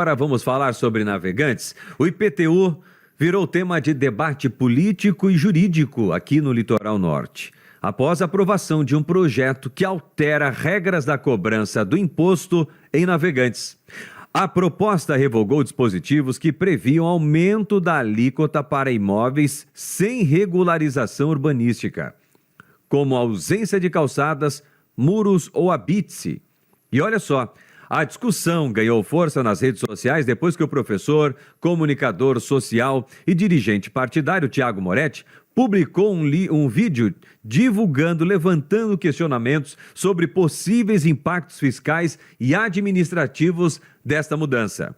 Agora vamos falar sobre Navegantes. O IPTU virou tema de debate político e jurídico aqui no Litoral Norte, após a aprovação de um projeto que altera regras da cobrança do imposto em Navegantes. A proposta revogou dispositivos que previam aumento da alíquota para imóveis sem regularização urbanística, como ausência de calçadas, muros ou habite-se. E olha só, a discussão ganhou força nas redes sociais depois que o professor, comunicador social e dirigente partidário Thiago Moretti publicou um vídeo levantando questionamentos sobre possíveis impactos fiscais e administrativos desta mudança.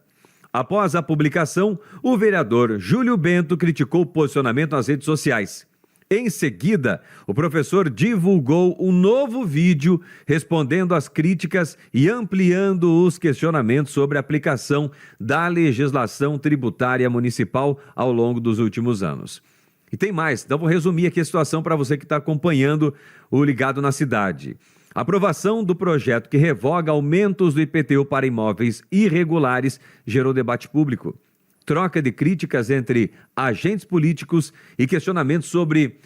Após a publicação, o vereador Júlio Bento criticou o posicionamento nas redes sociais. Em seguida, o professor divulgou um novo vídeo respondendo às críticas e ampliando os questionamentos sobre a aplicação da legislação tributária municipal ao longo dos últimos anos. E tem mais, então vou resumir aqui a situação para você que está acompanhando o Ligado na Cidade. A aprovação do projeto que revoga aumentos do IPTU para imóveis irregulares gerou debate público, troca de críticas entre agentes políticos e questionamentos sobre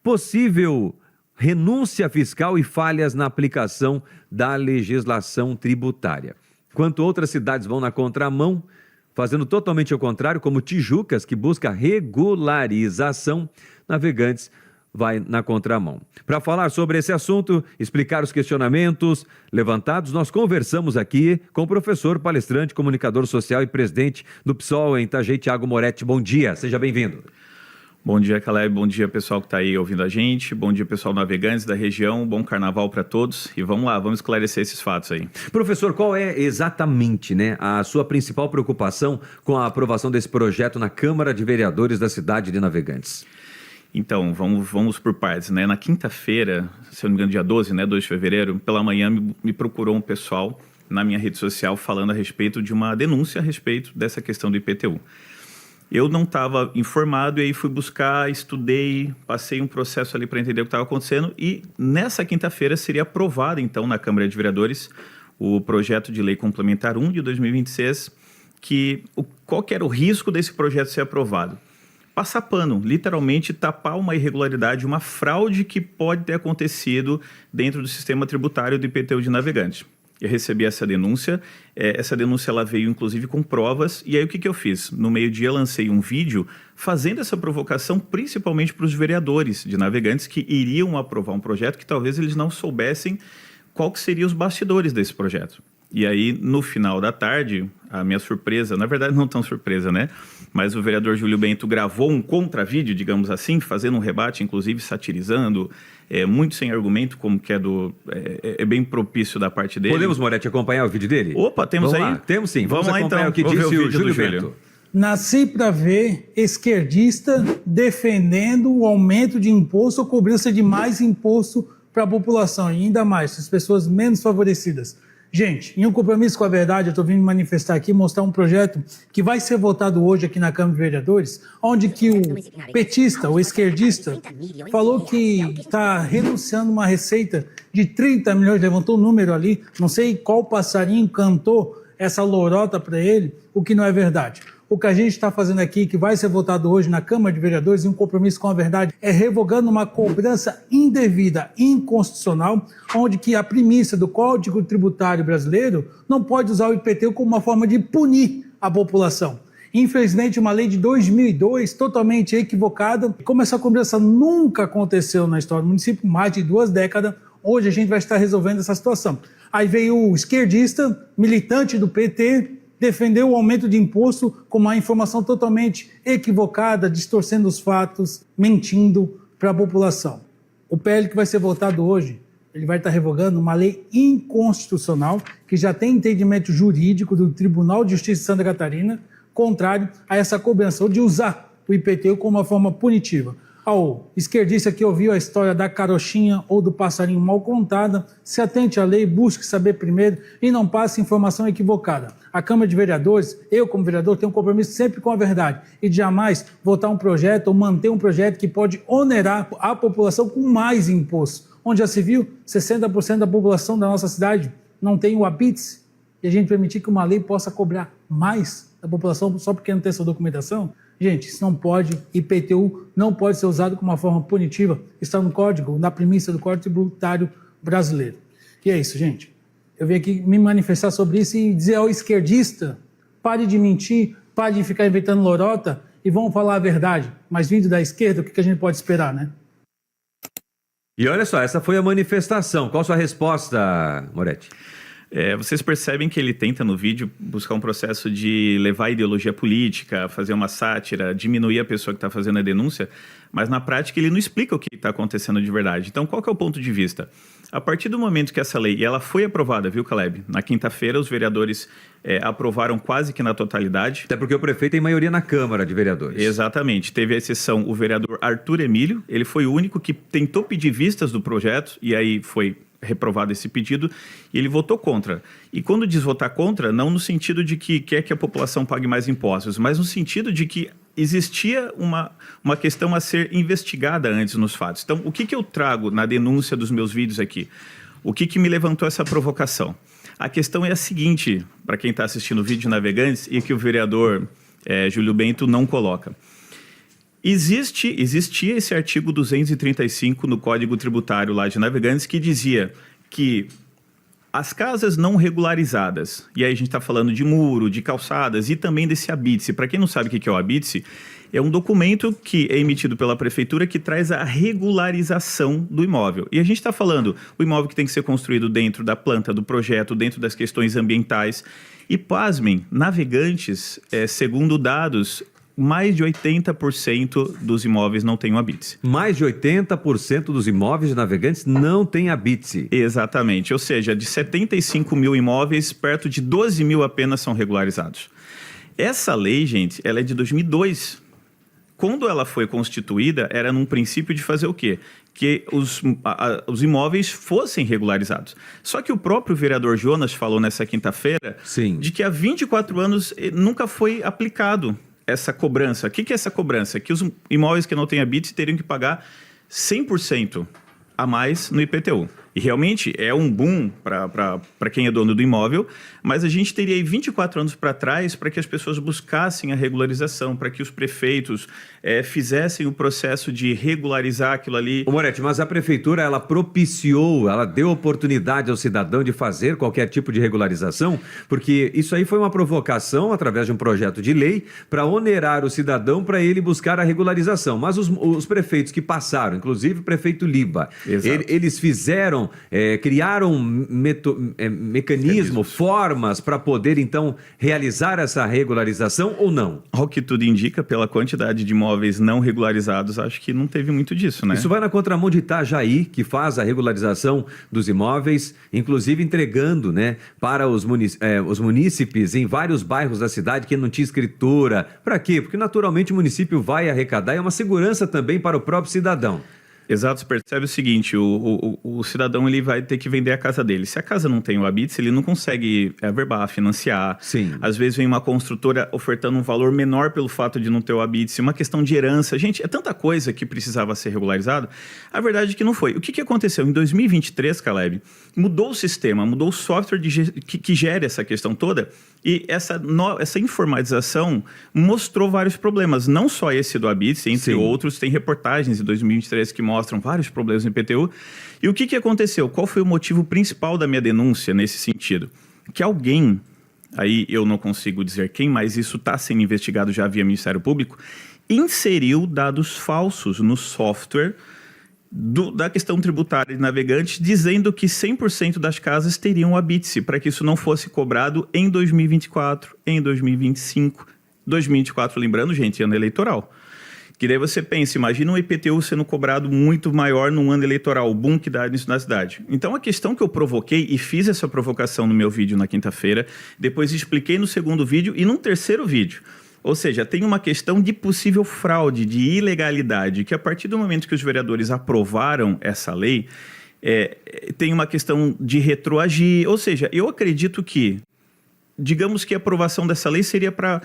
possível renúncia fiscal e falhas na aplicação da legislação tributária. Enquanto outras cidades vão na contramão, fazendo totalmente o contrário, como Tijucas, que busca regularização, Navegantes vai na contramão. Para falar sobre esse assunto, explicar os questionamentos levantados, nós conversamos aqui com o professor, palestrante, comunicador social e presidente do PSOL em Itajaí, Thiago Moretti. Bom dia, seja bem-vindo. Bom dia, Caleb. Bom dia, pessoal que está aí ouvindo a gente. Bom dia, pessoal Navegantes da região. Bom carnaval para todos. E vamos lá, vamos esclarecer esses fatos aí. Professor, qual é exatamente, a sua principal preocupação com a aprovação desse projeto na Câmara de Vereadores da cidade de Navegantes? Então, vamos por partes, Na quinta-feira, se eu não me engano, dia 12, 2 de fevereiro, pela manhã me procurou um pessoal na minha rede social falando a respeito de uma denúncia a respeito dessa questão do IPTU. Eu não estava informado e aí fui buscar, estudei, passei um processo ali para entender o que estava acontecendo e nessa quinta-feira seria aprovado, então, na Câmara de Vereadores, o projeto de lei complementar 1 de 2026, qual que era o risco desse projeto ser aprovado? Passar pano, literalmente tapar uma irregularidade, uma fraude que pode ter acontecido dentro do sistema tributário do IPTU de Navegantes. Eu recebi essa denúncia ela veio inclusive com provas, e aí o que eu fiz? No meio-dia lancei um vídeo fazendo essa provocação principalmente para os vereadores de Navegantes que iriam aprovar um projeto que talvez eles não soubessem qual que seriam os bastidores desse projeto. E aí, no final da tarde, a minha surpresa, na verdade não tão surpresa, mas o vereador Júlio Bento gravou um contra-vídeo, digamos assim, fazendo um rebate, inclusive satirizando, muito sem argumento, como que é bem propício da parte dele. Podemos, Moretti, acompanhar o vídeo dele? Opa, temos Vamos aí? Lá. Temos sim. Vamos lá acompanhar então. O que disse o Júlio Bento. Nasci para ver esquerdista defendendo o aumento de imposto ou cobrança de mais imposto para a população, e ainda mais, as pessoas menos favorecidas. Gente, em um compromisso com a verdade, eu estou vindo manifestar aqui, mostrar um projeto que vai ser votado hoje aqui na Câmara de Vereadores, onde que o petista, o esquerdista, falou que está renunciando uma receita de 30 milhões, levantou o número ali, não sei qual passarinho cantou essa lorota para ele, o que não é verdade. O que a gente está fazendo aqui, que vai ser votado hoje na Câmara de Vereadores, em um compromisso com a verdade, é revogando uma cobrança indevida, inconstitucional, onde que a premissa do Código Tributário Brasileiro não pode usar o IPTU como uma forma de punir a população. Infelizmente, uma lei de 2002, totalmente equivocada, como essa cobrança nunca aconteceu na história do município, mais de 2 décadas, hoje a gente vai estar resolvendo essa situação. Aí veio o esquerdista, militante do PT, defendeu o aumento de imposto com uma informação totalmente equivocada, distorcendo os fatos, mentindo para a população. O PL que vai ser votado hoje, ele vai estar revogando uma lei inconstitucional que já tem entendimento jurídico do Tribunal de Justiça de Santa Catarina, contrário a essa cobrança, ou de usar o IPTU como uma forma punitiva. Ao esquerdista que ouviu a história da carochinha ou do passarinho mal contada, se atente à lei, busque saber primeiro e não passe informação equivocada. A Câmara de Vereadores, eu como vereador, tenho um compromisso sempre com a verdade e de jamais votar um projeto ou manter um projeto que pode onerar a população com mais imposto. Onde já se viu, 60% da população da nossa cidade não tem o habite-se. e a gente permitir que uma lei possa cobrar mais da população só porque não tem essa documentação? Gente, isso não pode. IPTU não pode ser usado como uma forma punitiva. Está no código, na premissa do Código Tributário Brasileiro. E é isso, gente. Eu vim aqui me manifestar sobre isso e dizer ao esquerdista, pare de mentir, pare de ficar inventando lorota e vamos falar a verdade. Mas vindo da esquerda, o que a gente pode esperar, né? E olha só, essa foi a manifestação. Qual a sua resposta, Moretti? Vocês percebem que ele tenta no vídeo buscar um processo de levar a ideologia política, fazer uma sátira, diminuir a pessoa que está fazendo a denúncia, mas na prática ele não explica o que está acontecendo de verdade. Então qual que é o ponto de vista? A partir do momento que essa lei, e ela foi aprovada, viu, Caleb? Na quinta-feira os vereadores aprovaram quase que na totalidade. Até porque o prefeito tem maioria na Câmara de Vereadores. Exatamente. Teve a exceção o vereador Arthur Emílio, ele foi o único que tentou pedir vistas do projeto, e aí foi reprovado esse pedido, e ele votou contra. E quando diz votar contra, não no sentido de que quer que a população pague mais impostos, mas no sentido de que existia uma questão a ser investigada antes nos fatos. Então, o que eu trago na denúncia dos meus vídeos aqui? O que me levantou essa provocação? A questão é a seguinte, para quem está assistindo o vídeo Navegantes, e que o vereador Júlio Bento não coloca. Existia esse artigo 235 no Código Tributário lá de Navegantes que dizia que as casas não regularizadas, e aí a gente está falando de muro, de calçadas e também desse habite-se. Para quem não sabe o que é o habite-se, é um documento que é emitido pela prefeitura que traz a regularização do imóvel. E a gente está falando o imóvel que tem que ser construído dentro da planta do projeto, dentro das questões ambientais. E pasmem, Navegantes, segundo dados, mais de 80% dos imóveis não têm o habite-se. Mais de 80% dos imóveis de Navegantes não têm habite-se. Exatamente. Ou seja, de 75 mil imóveis, perto de 12 mil apenas são regularizados. Essa lei, gente, ela é de 2002. Quando ela foi constituída, era num princípio de fazer o quê? Que os imóveis fossem regularizados. Só que o próprio vereador Jonas falou nessa quinta-feira de que há 24 anos nunca foi aplicado essa cobrança. O que é essa cobrança? Que os imóveis que não têm habite teriam que pagar 100% a mais no IPTU. E realmente é um boom para quem é dono do imóvel, mas a gente teria aí 24 anos para trás para que as pessoas buscassem a regularização, para que os prefeitos fizessem o processo de regularizar aquilo ali. Ô Moretti, mas a prefeitura, ela propiciou, ela deu oportunidade ao cidadão de fazer qualquer tipo de regularização? Porque isso aí foi uma provocação através de um projeto de lei para onerar o cidadão para ele buscar a regularização. Mas os prefeitos que passaram, inclusive o prefeito Liba, eles fizeram, criaram mecanismos, formas para poder, então, realizar essa regularização ou não? Ao que tudo indica, pela quantidade de imóveis não regularizados, acho que não teve muito disso, né? Isso vai na contramão de Itajaí, que faz a regularização dos imóveis, inclusive entregando, né, para os munícipes em vários bairros da cidade que não tinha escritura. Para quê? Porque naturalmente o município vai arrecadar e é uma segurança também para o próprio cidadão. Exato, você percebe o seguinte, o cidadão ele vai ter que vender a casa dele. Se a casa não tem o habite, ele não consegue averbar, financiar. Sim. Às vezes vem uma construtora ofertando um valor menor pelo fato de não ter o habite, uma questão de herança. Gente, é tanta coisa que precisava ser regularizado. A verdade é que não foi. O que aconteceu? Em 2023, Caleb, mudou o sistema, mudou o software que gera essa questão toda e essa informatização mostrou vários problemas. Não só esse do habite, entre outros, tem reportagens de 2023 que mostram vários problemas no IPTU. E o que aconteceu? Qual foi o motivo principal da minha denúncia nesse sentido? Que alguém, aí eu não consigo dizer quem, mas isso está sendo investigado já via Ministério Público, inseriu dados falsos no software da questão tributária de Navegantes, dizendo que 100% das casas teriam habite-se, para que isso não fosse cobrado em 2024, em 2025. 2024, lembrando, gente, ano eleitoral. Que daí você pensa, imagina um IPTU sendo cobrado muito maior num ano eleitoral, o boom que dá nisso na cidade. Então a questão que eu provoquei, e fiz essa provocação no meu vídeo na quinta-feira, depois expliquei no segundo vídeo e num terceiro vídeo. Ou seja, tem uma questão de possível fraude, de ilegalidade, que a partir do momento que os vereadores aprovaram essa lei, tem uma questão de retroagir. Ou seja, eu acredito que, digamos que a aprovação dessa lei seria para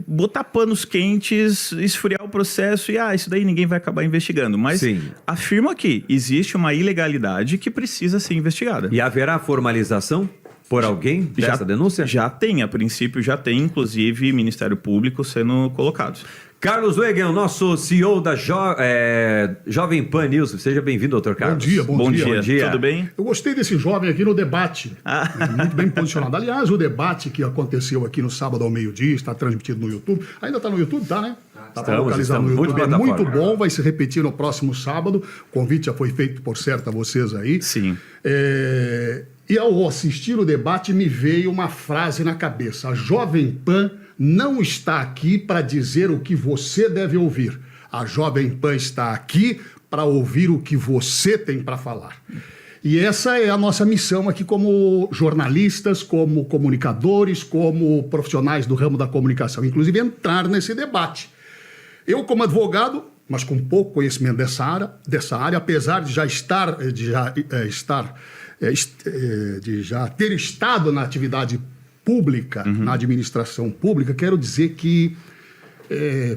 botar panos quentes, esfriar o processo e isso daí ninguém vai acabar investigando. Mas afirmo aqui, existe uma ilegalidade que precisa ser investigada. E haverá formalização? por alguém dessa denúncia? Já tem, a princípio já tem, inclusive, Ministério Público sendo colocados. Carlos Wegen, o nosso CEO da Jovem Pan News. Seja bem-vindo, doutor Carlos. Bom dia. Tudo bem? Eu gostei desse jovem aqui no debate. Muito bem posicionado. Aliás, o debate que aconteceu aqui no sábado ao meio-dia, está transmitido no YouTube. Ainda está no YouTube, tá, né? Está para localizar no YouTube. É muito bom, vai se repetir no próximo sábado. O convite já foi feito, por certo, a vocês aí. Sim. E ao assistir o debate, me veio uma frase na cabeça. A Jovem Pan não está aqui para dizer o que você deve ouvir. A Jovem Pan está aqui para ouvir o que você tem para falar. E essa é a nossa missão aqui como jornalistas, como comunicadores, como profissionais do ramo da comunicação. Inclusive, entrar nesse debate. Eu, como advogado, mas com pouco conhecimento dessa área, apesar de já ter estado na atividade pública, na administração pública, quero dizer que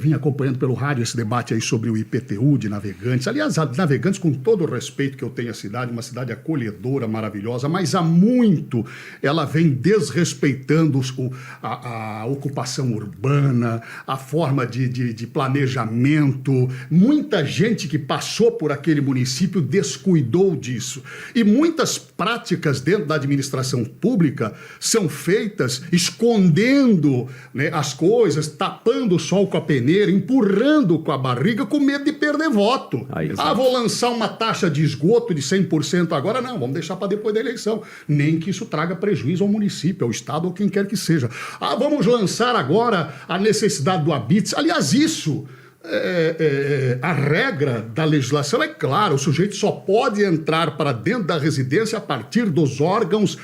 vim acompanhando pelo rádio esse debate aí sobre o IPTU de Navegantes. Aliás, a Navegantes, com todo o respeito que eu tenho à cidade, uma cidade acolhedora, maravilhosa, mas há muito ela vem desrespeitando a ocupação urbana, a forma de planejamento. Muita gente que passou por aquele município descuidou disso. E muitas práticas dentro da administração pública são feitas escondendo, né, as coisas, tapando o sol com a peneira, empurrando com a barriga, com medo de perder voto. Vou lançar uma taxa de esgoto de 100% agora? Não, vamos deixar para depois da eleição. Nem que isso traga prejuízo ao município, ao estado ou quem quer que seja. Vamos lançar agora a necessidade do habite. Aliás, isso... a regra da legislação é clara, o sujeito só pode entrar para dentro da residência a partir dos órgãos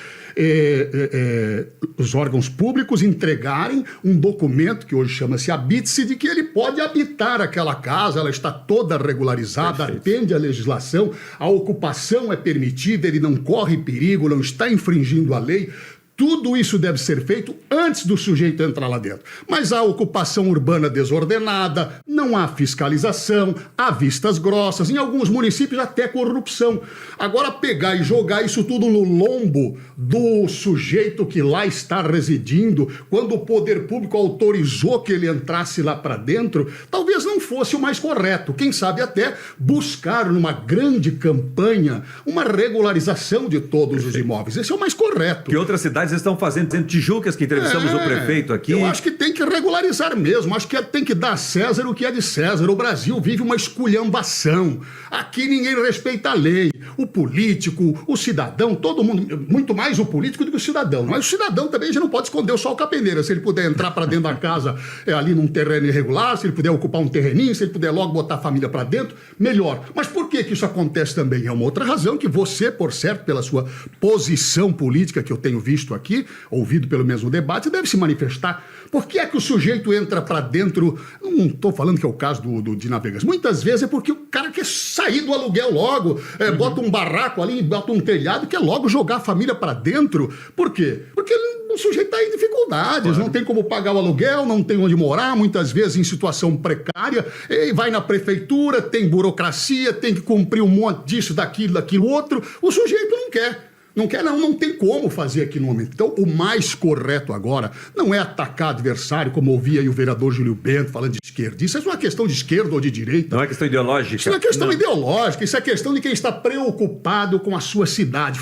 públicos entregarem um documento que hoje chama-se habite-se, de que ele pode habitar aquela casa, ela está toda regularizada, atende à legislação, a ocupação é permitida, ele não corre perigo, não está infringindo a lei. Tudo isso deve ser feito antes do sujeito entrar lá dentro. Mas há ocupação urbana desordenada, não há fiscalização, há vistas grossas, em alguns municípios até corrupção. Agora pegar e jogar isso tudo no lombo do sujeito que lá está residindo, quando o poder público autorizou que ele entrasse lá para dentro, talvez não fosse o mais correto. Quem sabe até buscar numa grande campanha uma regularização de todos os imóveis. Esse é o mais correto. Que outras cidades estão fazendo, dizendo Tijucas, que entrevistamos o prefeito aqui. Eu acho que tem que regularizar mesmo, acho que tem que dar a César o que é de César. O Brasil vive uma esculhambação. Aqui ninguém respeita a lei. O político, o cidadão, todo mundo, muito mais o político do que o cidadão. Mas o cidadão também já não pode esconder o sol com a peneira. Se ele puder entrar para dentro da casa ali num terreno irregular, se ele puder ocupar um terreninho, se ele puder logo botar a família para dentro, melhor. Mas por que isso acontece também? É uma outra razão que você, por certo, pela sua posição política que eu tenho visto aqui, ouvido pelo mesmo debate, deve se manifestar. Por que é que o sujeito entra para dentro? Não estou falando que é o caso de Navegantes. Muitas vezes é porque o cara quer sair do aluguel logo, bota um barraco ali, bota um telhado, quer logo jogar a família para dentro. Por quê? Porque o sujeito está em dificuldades, não tem como pagar o aluguel, não tem onde morar, muitas vezes em situação precária, e vai na prefeitura, tem burocracia, tem que cumprir um monte disso, daquilo outro. O sujeito não quer. Não tem como fazer aqui no momento. Então, o mais correto agora não é atacar adversário, como ouvia aí o vereador Júlio Bento falando de esquerda. Isso é uma questão de esquerda ou de direita. Não é questão ideológica. Isso não é questão ideológica, isso é questão de quem está preocupado com a sua cidade.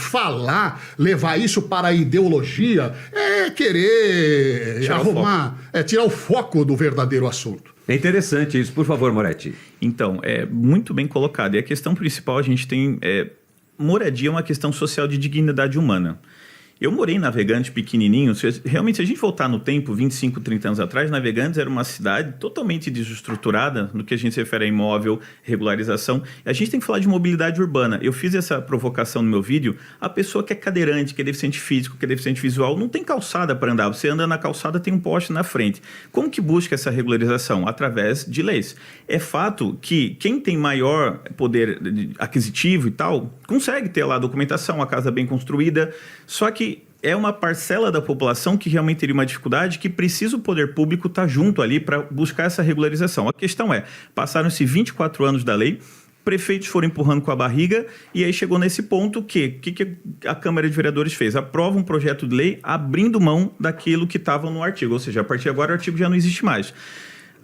Levar isso para a ideologia, é querer tirar o foco do verdadeiro assunto. É interessante isso. Por favor, Moretti. Então, é muito bem colocado. E a questão principal, a gente tem... moradia é uma questão social de dignidade humana. Eu morei em Navegantes pequenininho. Realmente, se a gente voltar no tempo, 25, 30 anos atrás, Navegantes era uma cidade totalmente desestruturada no que a gente se refere a imóvel, regularização. A gente tem que falar de mobilidade urbana. Eu fiz essa provocação no meu vídeo. A pessoa que é cadeirante, que é deficiente físico, que é deficiente visual, não tem calçada para andar. Você anda na calçada, tem um poste na frente. Como que busca essa regularização? Através de leis. É fato que quem tem maior poder aquisitivo e tal, consegue ter lá a documentação, a casa bem construída, só que é uma parcela da população que realmente teria uma dificuldade, que precisa o poder público estar junto ali para buscar essa regularização. A questão é, passaram-se 24 anos da lei, prefeitos foram empurrando com a barriga e aí chegou nesse ponto que a Câmara de Vereadores fez? Aprova um projeto de lei abrindo mão daquilo que estava no artigo, ou seja, a partir de agora o artigo já não existe mais.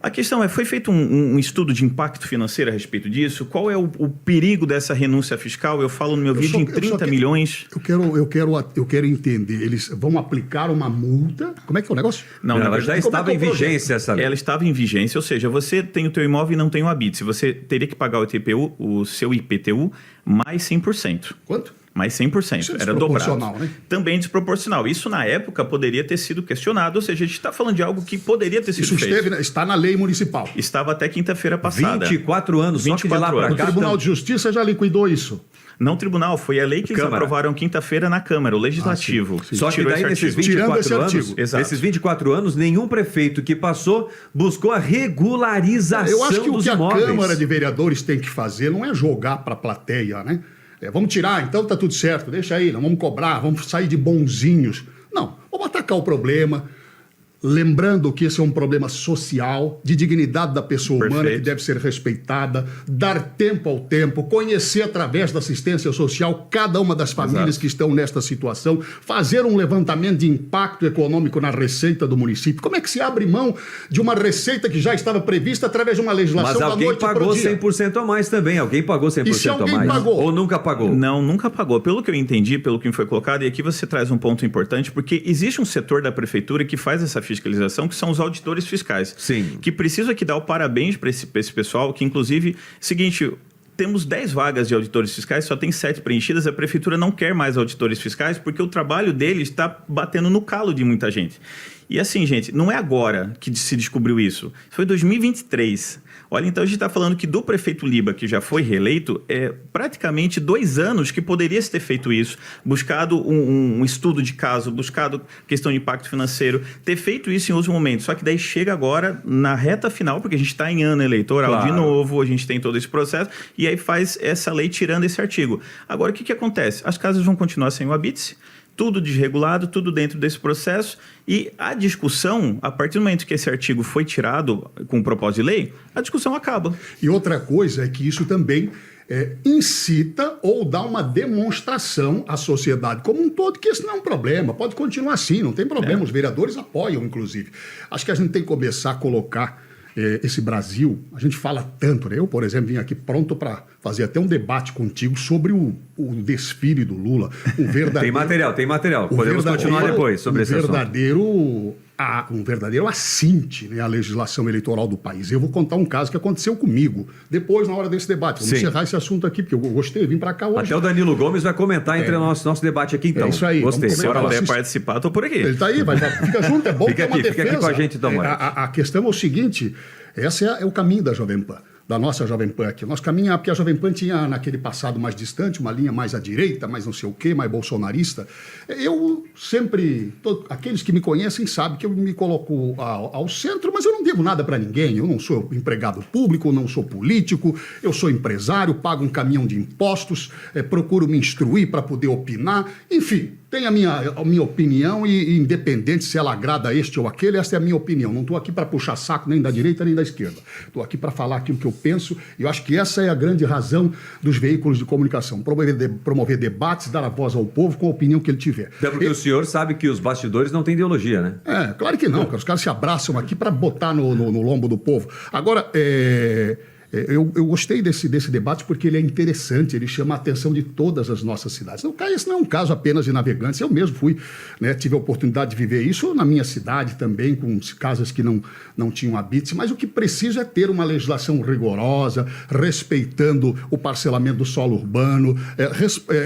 A questão é, foi feito um estudo de impacto financeiro a respeito disso? Qual é o perigo dessa renúncia fiscal? Eu falo no meu vídeo em 30 milhões. Eu quero entender. Eles vão aplicar uma multa? Como é que é o negócio? Não, ela já estava em vigência essa lei. Ela estava em vigência, ou seja, você tem o teu imóvel e não tem o habite. Você teria que pagar o seu IPTU mais 100%. Quanto? Mais 100%, Isso é era dobrado. desproporcional, né? Também desproporcional. Isso, na época, poderia ter sido questionado, ou seja, a gente está falando de algo que poderia ter sido feito. Está na lei municipal. Estava até quinta-feira passada. 24 anos, só que de lá para O cá... Tribunal de Justiça já liquidou isso. Não tribunal, foi a lei que eles aprovaram quinta-feira na Câmara, o Legislativo. sim. Só que Tirou daí, esse nesses artigo. 24 Tirando anos, esse artigo. nesses 24 anos, nenhum prefeito que passou buscou a regularização Eu acho que o dos que a imóveis. Câmara de Vereadores tem que fazer não é jogar para a plateia, né? Vamos tirar, então tá tudo certo, deixa aí, não vamos cobrar, vamos sair de bonzinhos. Não, vamos atacar o problema, lembrando que esse é um problema social, de dignidade da pessoa humana, Perfeito. que deve ser respeitada, dar tempo ao tempo, conhecer através da assistência social cada uma das famílias que estão nesta situação, fazer um levantamento de impacto econômico na receita do município. Como é que se abre mão de uma receita que já estava prevista através de uma legislação Mas da alguém noite para pagou o dia? 100% a mais também. Alguém pagou 100% E se a alguém mais? pagou? Ou nunca pagou? Não, nunca pagou. Pelo que eu entendi, pelo que me foi colocado, e aqui você traz um ponto importante, porque existe um setor da prefeitura que faz essa fiscalização, que são os auditores fiscais. Sim. Que preciso aqui dar o parabéns para esse pessoal, que inclusive, seguinte, temos 10 vagas de auditores fiscais, só tem 7 preenchidas, a prefeitura não quer mais auditores fiscais, porque o trabalho deles está batendo no calo de muita gente. E assim, gente, não é agora que se descobriu isso, foi em 2023. Olha, então a gente está falando que do prefeito Liba, que já foi reeleito, é praticamente 2 anos que poderia se ter feito isso, buscado um estudo de caso, buscado questão de impacto financeiro, ter feito isso em outros momentos. Só que daí chega agora na reta final, porque a gente está em ano eleitoral Claro. de novo, a gente tem todo esse processo, e aí faz essa lei tirando esse artigo. Agora, o que acontece? As casas vão continuar sem o habite, tudo desregulado, tudo dentro desse processo, e a discussão, a partir do momento que esse artigo foi tirado com o propósito de lei, a discussão acaba. E outra coisa é que isso também incita ou dá uma demonstração à sociedade como um todo que esse não é um problema, pode continuar assim, não tem problema, os vereadores apoiam, inclusive. Acho que a gente tem que começar a colocar esse Brasil, a gente fala tanto, né? Eu, por exemplo, vim aqui pronto para fazer até um debate contigo sobre o desfile do Lula. Um verdadeiro, Tem material. Podemos continuar depois sobre esse assunto. Um verdadeiro assinte, né, à legislação eleitoral do país. Eu vou contar um caso que aconteceu comigo, depois, na hora desse debate. Vamos encerrar esse assunto aqui, porque eu gostei, vim para cá hoje. Até o Danilo Gomes vai comentar entre nosso debate aqui, então. É isso aí. Gostei. Vamos Se eu comentar. puder participar, estou por aqui. Ele está aí, fica junto, é bom Fica ter uma aqui, defesa. fica aqui com a gente, então, a questão é o seguinte, esse é o caminho da Jovem Pan, da nossa Jovem Pan aqui. Nosso caminho é porque a Jovem Pan tinha, naquele passado mais distante, uma linha mais à direita, mais não sei o quê, mais bolsonarista. Eu sempre, aqueles que me conhecem sabem que eu me coloco ao centro, mas eu não devo nada para ninguém. Eu não sou empregado público, não sou político, eu sou empresário, pago um caminhão de impostos, procuro me instruir para poder opinar, enfim. Tem a minha opinião e independente se ela agrada a este ou aquele, essa é a minha opinião. Não estou aqui para puxar saco nem da direita nem da esquerda. Estou aqui para falar aquilo que eu penso e eu acho que essa é a grande razão dos veículos de comunicação. Promover debates, dar a voz ao povo com a opinião que ele tiver. Até porque o senhor sabe que os bastidores não têm ideologia, né? Claro que não, cara. Os caras se abraçam aqui para botar no lombo do povo. Agora, eu gostei desse debate porque ele é interessante, ele chama a atenção de todas as nossas cidades. Esse não é um caso apenas de Navegantes, eu mesmo fui, né, tive a oportunidade de viver isso na minha cidade também, com casas que não tinham habites, mas o que precisa é ter uma legislação rigorosa, respeitando o parcelamento do solo urbano,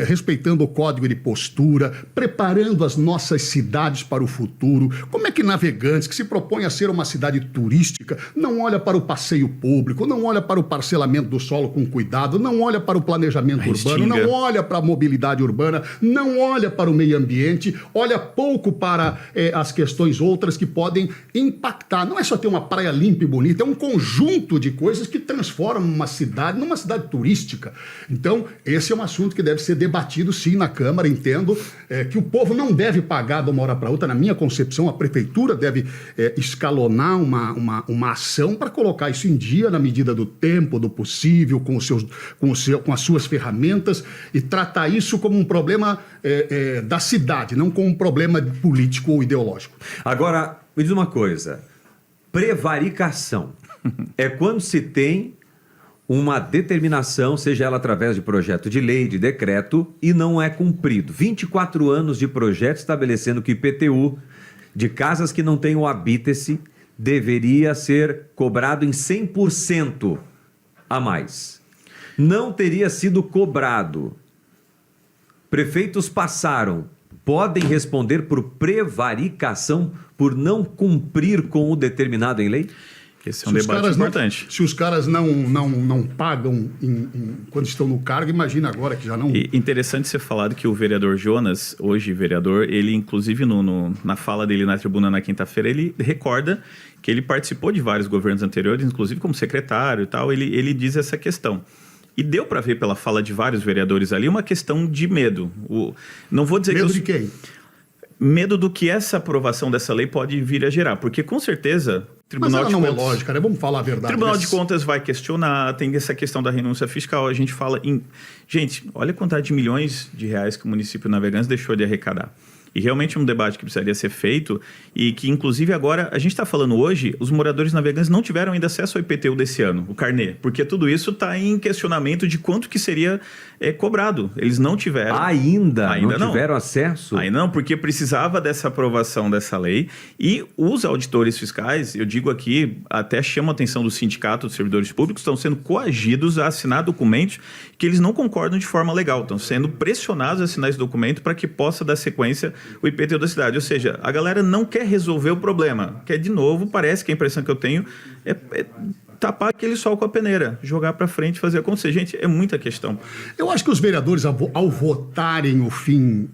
respeitando o código de postura, preparando as nossas cidades para o futuro. Como é que Navegantes, que se propõe a ser uma cidade turística, não olha para o passeio público, não olha para o parcelamento do solo com cuidado, não olha para o planejamento urbano, não olha para a mobilidade urbana, não olha para o meio ambiente, olha pouco para as questões outras que podem impactar. Não é só ter uma praia limpa e bonita, é um conjunto de coisas que transformam uma cidade numa cidade turística. Então, esse é um assunto que deve ser debatido sim na Câmara. Entendo que o povo não deve pagar de uma hora para outra. Na minha concepção, a Prefeitura deve escalonar uma ação para colocar isso em dia na medida do tempo, tempo do possível, com as suas ferramentas, e tratar isso como um problema da cidade, não como um problema político ou ideológico. Agora, me diz uma coisa. Prevaricação é quando se tem uma determinação, seja ela através de projeto de lei, de decreto, e não é cumprido. 24 anos de projeto estabelecendo que o IPTU de casas que não têm o habite-se deveria ser cobrado em 100% a mais. Não teria sido cobrado. Prefeitos passaram. Podem responder por prevaricação por não cumprir com o determinado em lei? Esse é um debate importante. Se os caras não pagam quando estão no cargo, imagina agora que já não... E interessante ser falado que o vereador Jonas, hoje vereador, ele inclusive na fala dele na tribuna na quinta-feira, ele recorda que ele participou de vários governos anteriores, inclusive como secretário e tal, ele diz essa questão. E deu para ver pela fala de vários vereadores ali uma questão de medo. Não vou dizer medo de quem? Medo do que essa aprovação dessa lei pode vir a gerar, porque com certeza... Tribunal Mas ela não é lógica, né? Vamos falar a verdade. Tribunal de Contas vai questionar, tem essa questão da renúncia fiscal, a gente fala em... Gente, olha a quantidade de milhões de reais que o município Navegantes deixou de arrecadar. E realmente é um debate que precisaria ser feito e que, inclusive, agora, a gente está falando hoje, os moradores navegantes não tiveram ainda acesso ao IPTU desse ano, o carnê, porque tudo isso está em questionamento de quanto que seria cobrado. Eles não tiveram. Ainda não tiveram acesso? Ainda não, porque precisava dessa aprovação dessa lei e os auditores fiscais, eu digo aqui, até chamo a atenção do Sindicato dos Servidores Públicos, estão sendo coagidos a assinar documentos que eles não concordam de forma legal, estão sendo pressionados a assinar esse documento para que possa dar sequência o IPTU da cidade. Ou seja, a galera não quer resolver o problema. Quer, de novo, parece que a impressão que eu tenho é tapar aquele sol com a peneira, jogar para frente e fazer acontecer. Gente, é muita questão. Eu acho que os vereadores, ao votarem o fim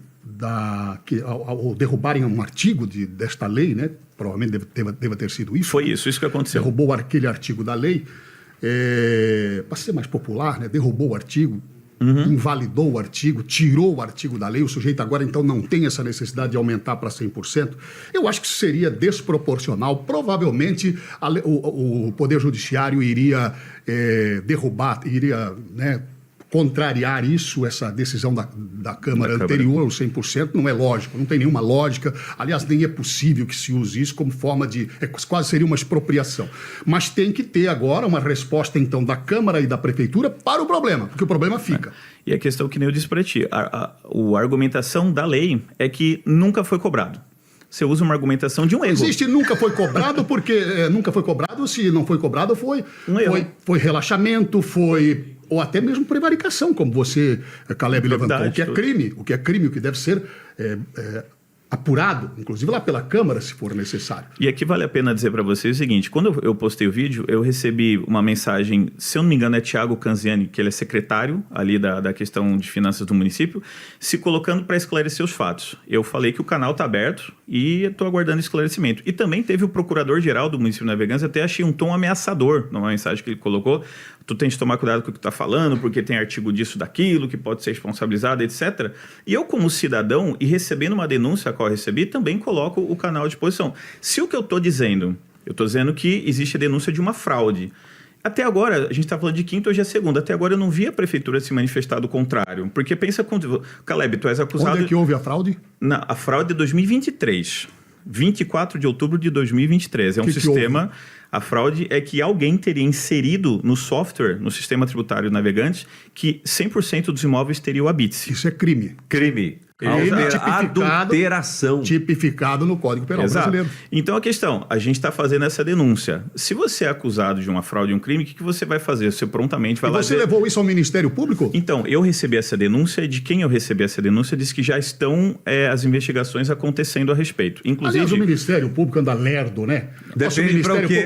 ao derrubarem um artigo desta lei, né? Provavelmente deva ter sido isso. Foi isso que aconteceu. Derrubou aquele artigo da lei, para ser mais popular, né? Derrubou o artigo, invalidou o artigo, tirou o artigo da lei, o sujeito agora então não tem essa necessidade de aumentar para 100%. Eu acho que isso seria desproporcional. Provavelmente o Poder Judiciário iria derrubar, iria, né, contrariar isso, essa decisão da Câmara anterior ao 100%, não é lógico, não tem nenhuma lógica. Aliás, nem é possível que se use isso como forma de... quase seria uma expropriação. Mas tem que ter agora uma resposta, então, da Câmara e da Prefeitura para o problema, porque o problema fica. E a questão que nem eu disse para ti, a argumentação da lei é que nunca foi cobrado. Você usa uma argumentação de um erro. Existe nunca foi cobrado, porque nunca foi cobrado, se não foi cobrado foi relaxamento, ou até mesmo prevaricação, como você, Caleb, levantou, o que é crime, o que deve ser apurado, inclusive lá pela Câmara, se for necessário. E aqui vale a pena dizer para vocês o seguinte, quando eu postei o vídeo, eu recebi uma mensagem, se eu não me engano é Thiago Canziani, que ele é secretário ali da questão de finanças do município, se colocando para esclarecer os fatos. Eu falei que o canal está aberto e estou aguardando esclarecimento. E também teve o procurador-geral do município de Navegantes, até achei um tom ameaçador numa mensagem que ele colocou. Tu tens de tomar cuidado com o que tu está falando, porque tem artigo disso, daquilo, que pode ser responsabilizado, etc. E eu, como cidadão, e recebendo uma denúncia a qual eu recebi, também coloco o canal à disposição. Se o que eu estou dizendo que existe a denúncia de uma fraude. Até agora, a gente está falando de quinta, hoje é segunda. Até agora eu não vi a prefeitura se manifestar do contrário. Porque pensa... Caleb, tu és acusado... Onde é que houve a fraude? A fraude é 2023. 24 de outubro de 2023. É um sistema... A fraude é que alguém teria inserido no software, no sistema tributário Navegantes, que 100% dos imóveis teria o habite-se. Isso é crime. Crime. Adulteração. Tipificado no Código Penal brasileiro. Então a questão, a gente está fazendo essa denúncia. Se você é acusado de uma fraude ou um crime, o que você vai fazer? Você prontamente vai lá... Você levou isso ao Ministério Público? Então, eu recebi essa denúncia e de quem eu recebi essa denúncia disse que já estão as investigações acontecendo a respeito. Inclusive... Aliás, o Ministério Público anda lerdo, né? Depende para o quê?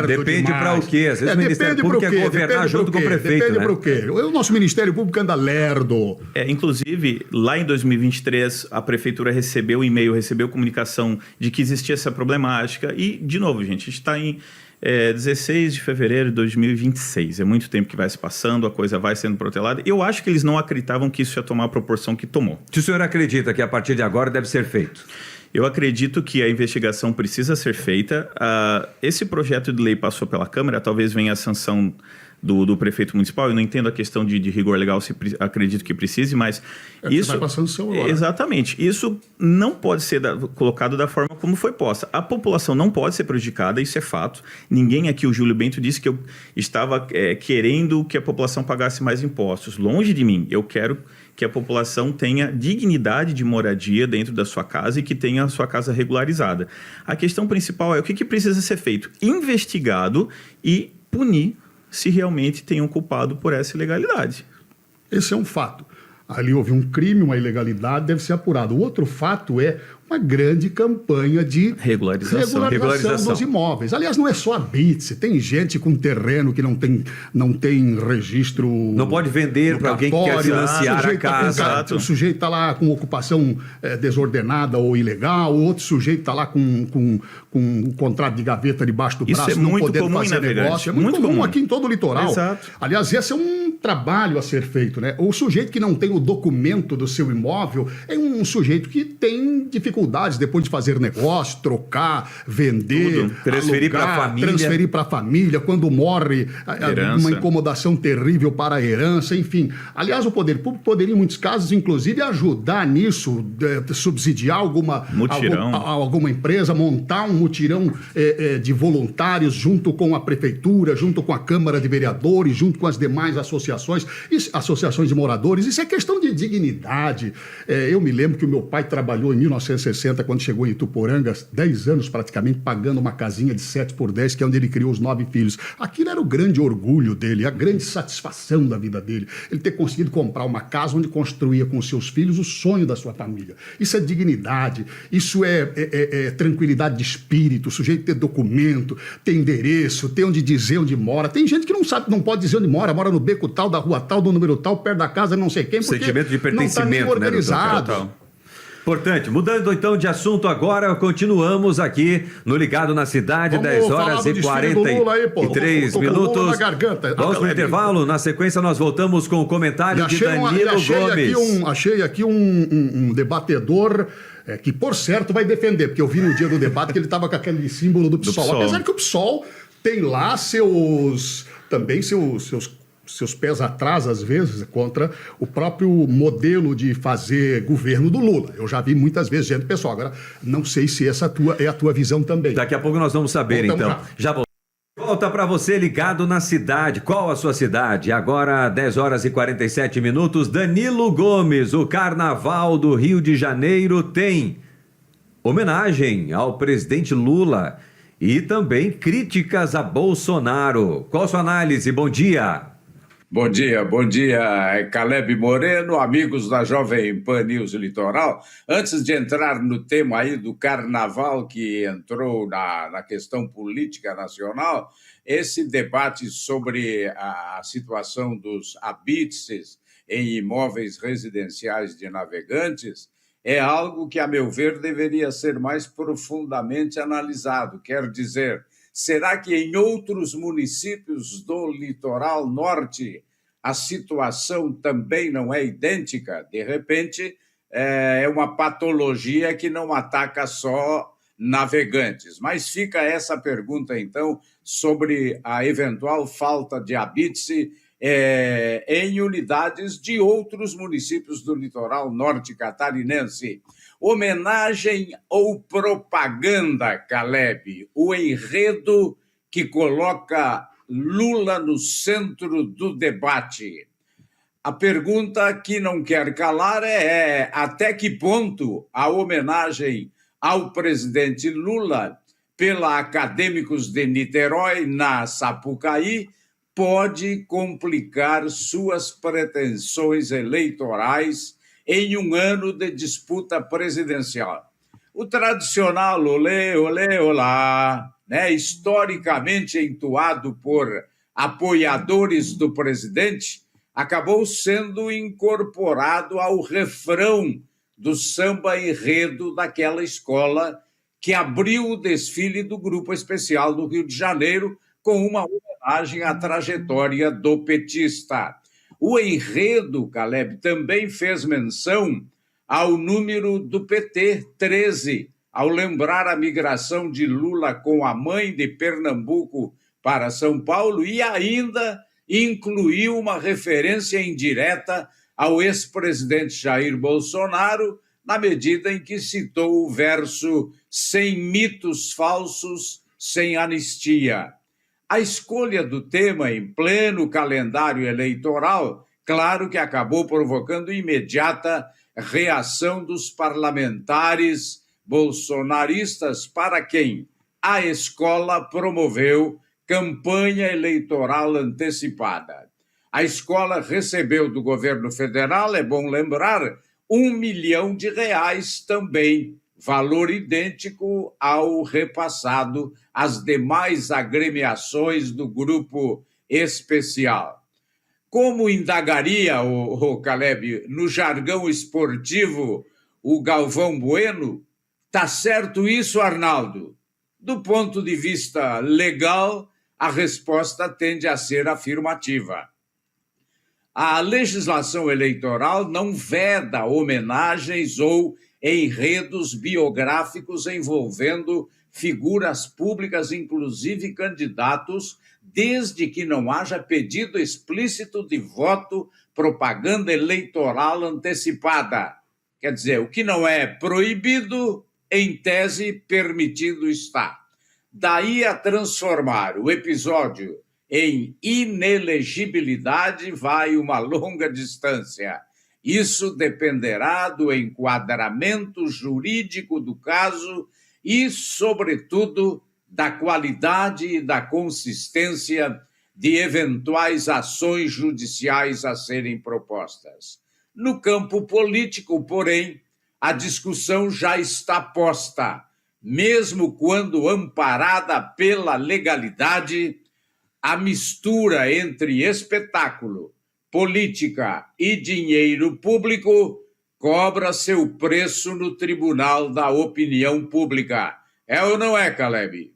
Depende para o quê? Às vezes o Ministério Público quer governar junto com o prefeito, Depende para o quê? O nosso Ministério Público anda lerdo. Inclusive, lá em 2023, a prefeitura recebeu e-mail, recebeu comunicação de que existia essa problemática. E, de novo, gente, a gente está em 16 de fevereiro de 2026. É muito tempo que vai se passando, a coisa vai sendo protelada. Eu acho que eles não acreditavam que isso ia tomar a proporção que tomou. Se o senhor acredita que a partir de agora deve ser feito? Eu acredito que a investigação precisa ser feita. Esse projeto de lei passou pela Câmara, talvez venha a sanção do prefeito municipal. Eu não entendo a questão de rigor legal, acredito que precise, mas isso... Vai passando seu agora. Exatamente. Isso não pode ser colocado da forma como foi posta. A população não pode ser prejudicada, isso é fato. Ninguém aqui, o Júlio Bento, disse que eu estava querendo que a população pagasse mais impostos. Longe de mim. Eu quero que a população tenha dignidade de moradia dentro da sua casa e que tenha a sua casa regularizada. A questão principal é o que precisa ser feito? Investigado e punir se realmente tem um culpado por essa ilegalidade. Esse é um fato. Ali houve um crime, uma ilegalidade, deve ser apurado. O outro fato é uma grande campanha de regularização dos imóveis. Aliás, não é só a Bitse, tem gente com terreno que não tem registro. Não pode vender para alguém que quer financiar a casa. O sujeito está lá com ocupação desordenada ou ilegal, o outro sujeito está lá com um contrato de gaveta debaixo do braço, isso é não muito podendo comum fazer negócio. É muito comum aqui em todo o litoral. Exato. Aliás, esse é um trabalho a ser feito, né? O sujeito que não tem o documento do seu imóvel é um sujeito que tem dificuldades depois de fazer negócio, trocar, vender, transferir para a família. Transferir para a família, quando morre, uma incomodação terrível para a herança, enfim. Aliás, o poder público poderia, em muitos casos, inclusive, ajudar nisso, subsidiar alguma empresa, montar um mutirão de voluntários junto com a prefeitura, junto com a Câmara de Vereadores, junto com as demais associações de moradores. Isso é questão de dignidade. Eu me lembro que o meu pai trabalhou em 1960, quando chegou em Ituporanga, 10 anos praticamente, pagando uma casinha de 7x10, que é onde ele criou os 9 filhos. Aquilo era o grande orgulho dele, a grande satisfação da vida dele. Ele ter conseguido comprar uma casa onde construía com os seus filhos o sonho da sua família. Isso é dignidade, isso é tranquilidade de espírito, o sujeito ter documento, ter endereço, ter onde dizer onde mora. Tem gente que não sabe, não pode dizer onde mora no beco tal, da rua tal, do número tal, perto da casa não sei quem, porque sentimento de pertencimento, não está nem organizado. Né, importante. Mudando então de assunto agora, continuamos aqui no Ligado na Cidade, Vamos 10 horas e 43 minutos. Vamos para o intervalo, na sequência nós voltamos com o comentário de Danilo Gomes. Achei aqui um debatedor que, por certo, vai defender, porque eu vi no dia do debate que ele estava com aquele símbolo do PSOL. Apesar que o PSOL tem lá seus pés atrás, às vezes, contra o próprio modelo de fazer governo do Lula. Eu já vi muitas vezes gente, pessoal, agora não sei se essa é a tua visão também. Daqui a pouco nós vamos saber, então. Já volta para você ligado na cidade. Qual a sua cidade? Agora, 10 horas e 47 minutos. Danilo Gomes, o Carnaval do Rio de Janeiro tem homenagem ao presidente Lula e também críticas a Bolsonaro. Qual a sua análise? Bom dia. Bom dia, Caleb Moreno, amigos da Jovem Pan News Litoral. Antes de entrar no tema aí do carnaval que entrou na questão política nacional, esse debate sobre a situação dos habites em imóveis residenciais de Navegantes é algo que, a meu ver, deveria ser mais profundamente analisado. Quer dizer, será que em outros municípios do litoral norte a situação também não é idêntica? De repente, é uma patologia que não ataca só Navegantes. Mas fica essa pergunta, então, sobre a eventual falta de habite em unidades de outros municípios do litoral norte catarinense. Homenagem ou propaganda, Caleb? O enredo que coloca Lula no centro do debate. A pergunta que não quer calar é até que ponto a homenagem ao presidente Lula pela Acadêmicos de Niterói, na Sapucaí, pode complicar suas pretensões eleitorais em um ano de disputa presidencial. O tradicional olê, olê, olá, né, historicamente entoado por apoiadores do presidente, acabou sendo incorporado ao refrão do samba enredo daquela escola que abriu o desfile do Grupo Especial do Rio de Janeiro com uma homenagem à trajetória do petista. O enredo, Caleb, também fez menção ao número do PT, 13, ao lembrar a migração de Lula com a mãe de Pernambuco para São Paulo e ainda incluiu uma referência indireta ao ex-presidente Jair Bolsonaro, na medida em que citou o verso "sem mitos falsos, sem anistia". A escolha do tema em pleno calendário eleitoral, claro que acabou provocando imediata reação dos parlamentares bolsonaristas, para quem a escola promoveu campanha eleitoral antecipada. A escola recebeu do governo federal, é bom lembrar, R$1 milhão também, valor idêntico ao repassado às demais agremiações do grupo especial. Como indagaria o Caleb, no jargão esportivo, o Galvão Bueno, tá certo isso, Arnaldo? Do ponto de vista legal, a resposta tende a ser afirmativa. A legislação eleitoral não veda homenagens ou enredos biográficos envolvendo figuras públicas, inclusive candidatos, desde que não haja pedido explícito de voto, propaganda eleitoral antecipada. Quer dizer, o que não é proibido, em tese, permitido está. Daí a transformar o episódio em inelegibilidade vai uma longa distância. Isso dependerá do enquadramento jurídico do caso e, sobretudo, da qualidade e da consistência de eventuais ações judiciais a serem propostas. No campo político, porém, a discussão já está posta, mesmo quando amparada pela legalidade. A mistura entre espetáculo, política e dinheiro público cobra seu preço no Tribunal da Opinião Pública. É ou não é, Caleb?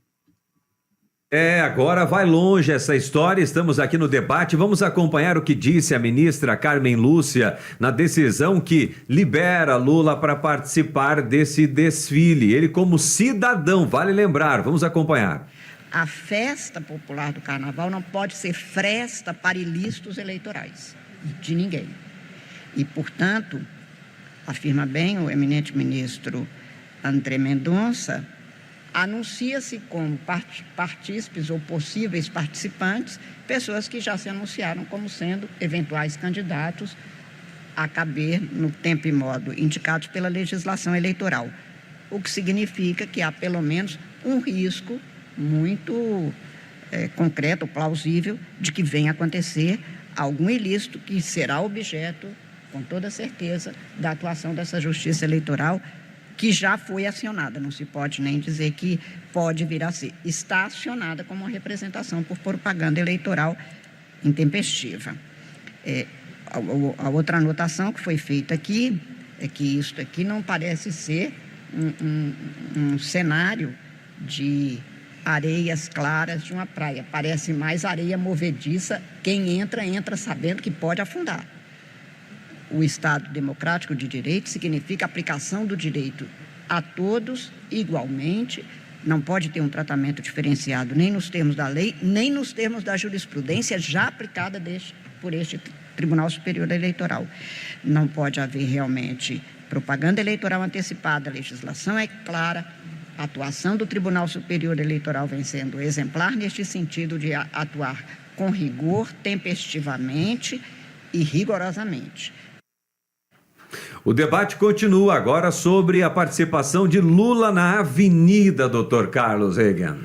Agora vai longe essa história. Estamos aqui no debate. Vamos acompanhar o que disse a ministra Carmen Lúcia na decisão que libera Lula para participar desse desfile. Ele como cidadão, vale lembrar. Vamos acompanhar. A festa popular do Carnaval não pode ser fresta para ilícitos eleitorais de ninguém. E, portanto, afirma bem o eminente ministro André Mendonça, anuncia-se como partícipes ou possíveis participantes pessoas que já se anunciaram como sendo eventuais candidatos a caber no tempo e modo indicados pela legislação eleitoral, o que significa que há pelo menos um risco muito concreto, plausível, de que venha acontecer algum ilícito que será objeto, com toda certeza, da atuação dessa Justiça Eleitoral, que já foi acionada. Não se pode nem dizer que pode vir a ser. Está acionada como uma representação por propaganda eleitoral intempestiva. A outra anotação que foi feita aqui é que isto aqui não parece ser um cenário de areias claras de uma praia. Parece mais areia movediça. Quem entra, entra sabendo que pode afundar. O Estado democrático de direito significa aplicação do direito a todos igualmente. Não pode ter um tratamento diferenciado nem nos termos da lei, nem nos termos da jurisprudência já aplicada por este Tribunal Superior Eleitoral. Não pode haver realmente propaganda eleitoral antecipada. A legislação é clara. A atuação do Tribunal Superior Eleitoral vem sendo exemplar neste sentido de atuar com rigor, tempestivamente e rigorosamente. O debate continua agora sobre a participação de Lula na Avenida, Dr. Carlos Reagan.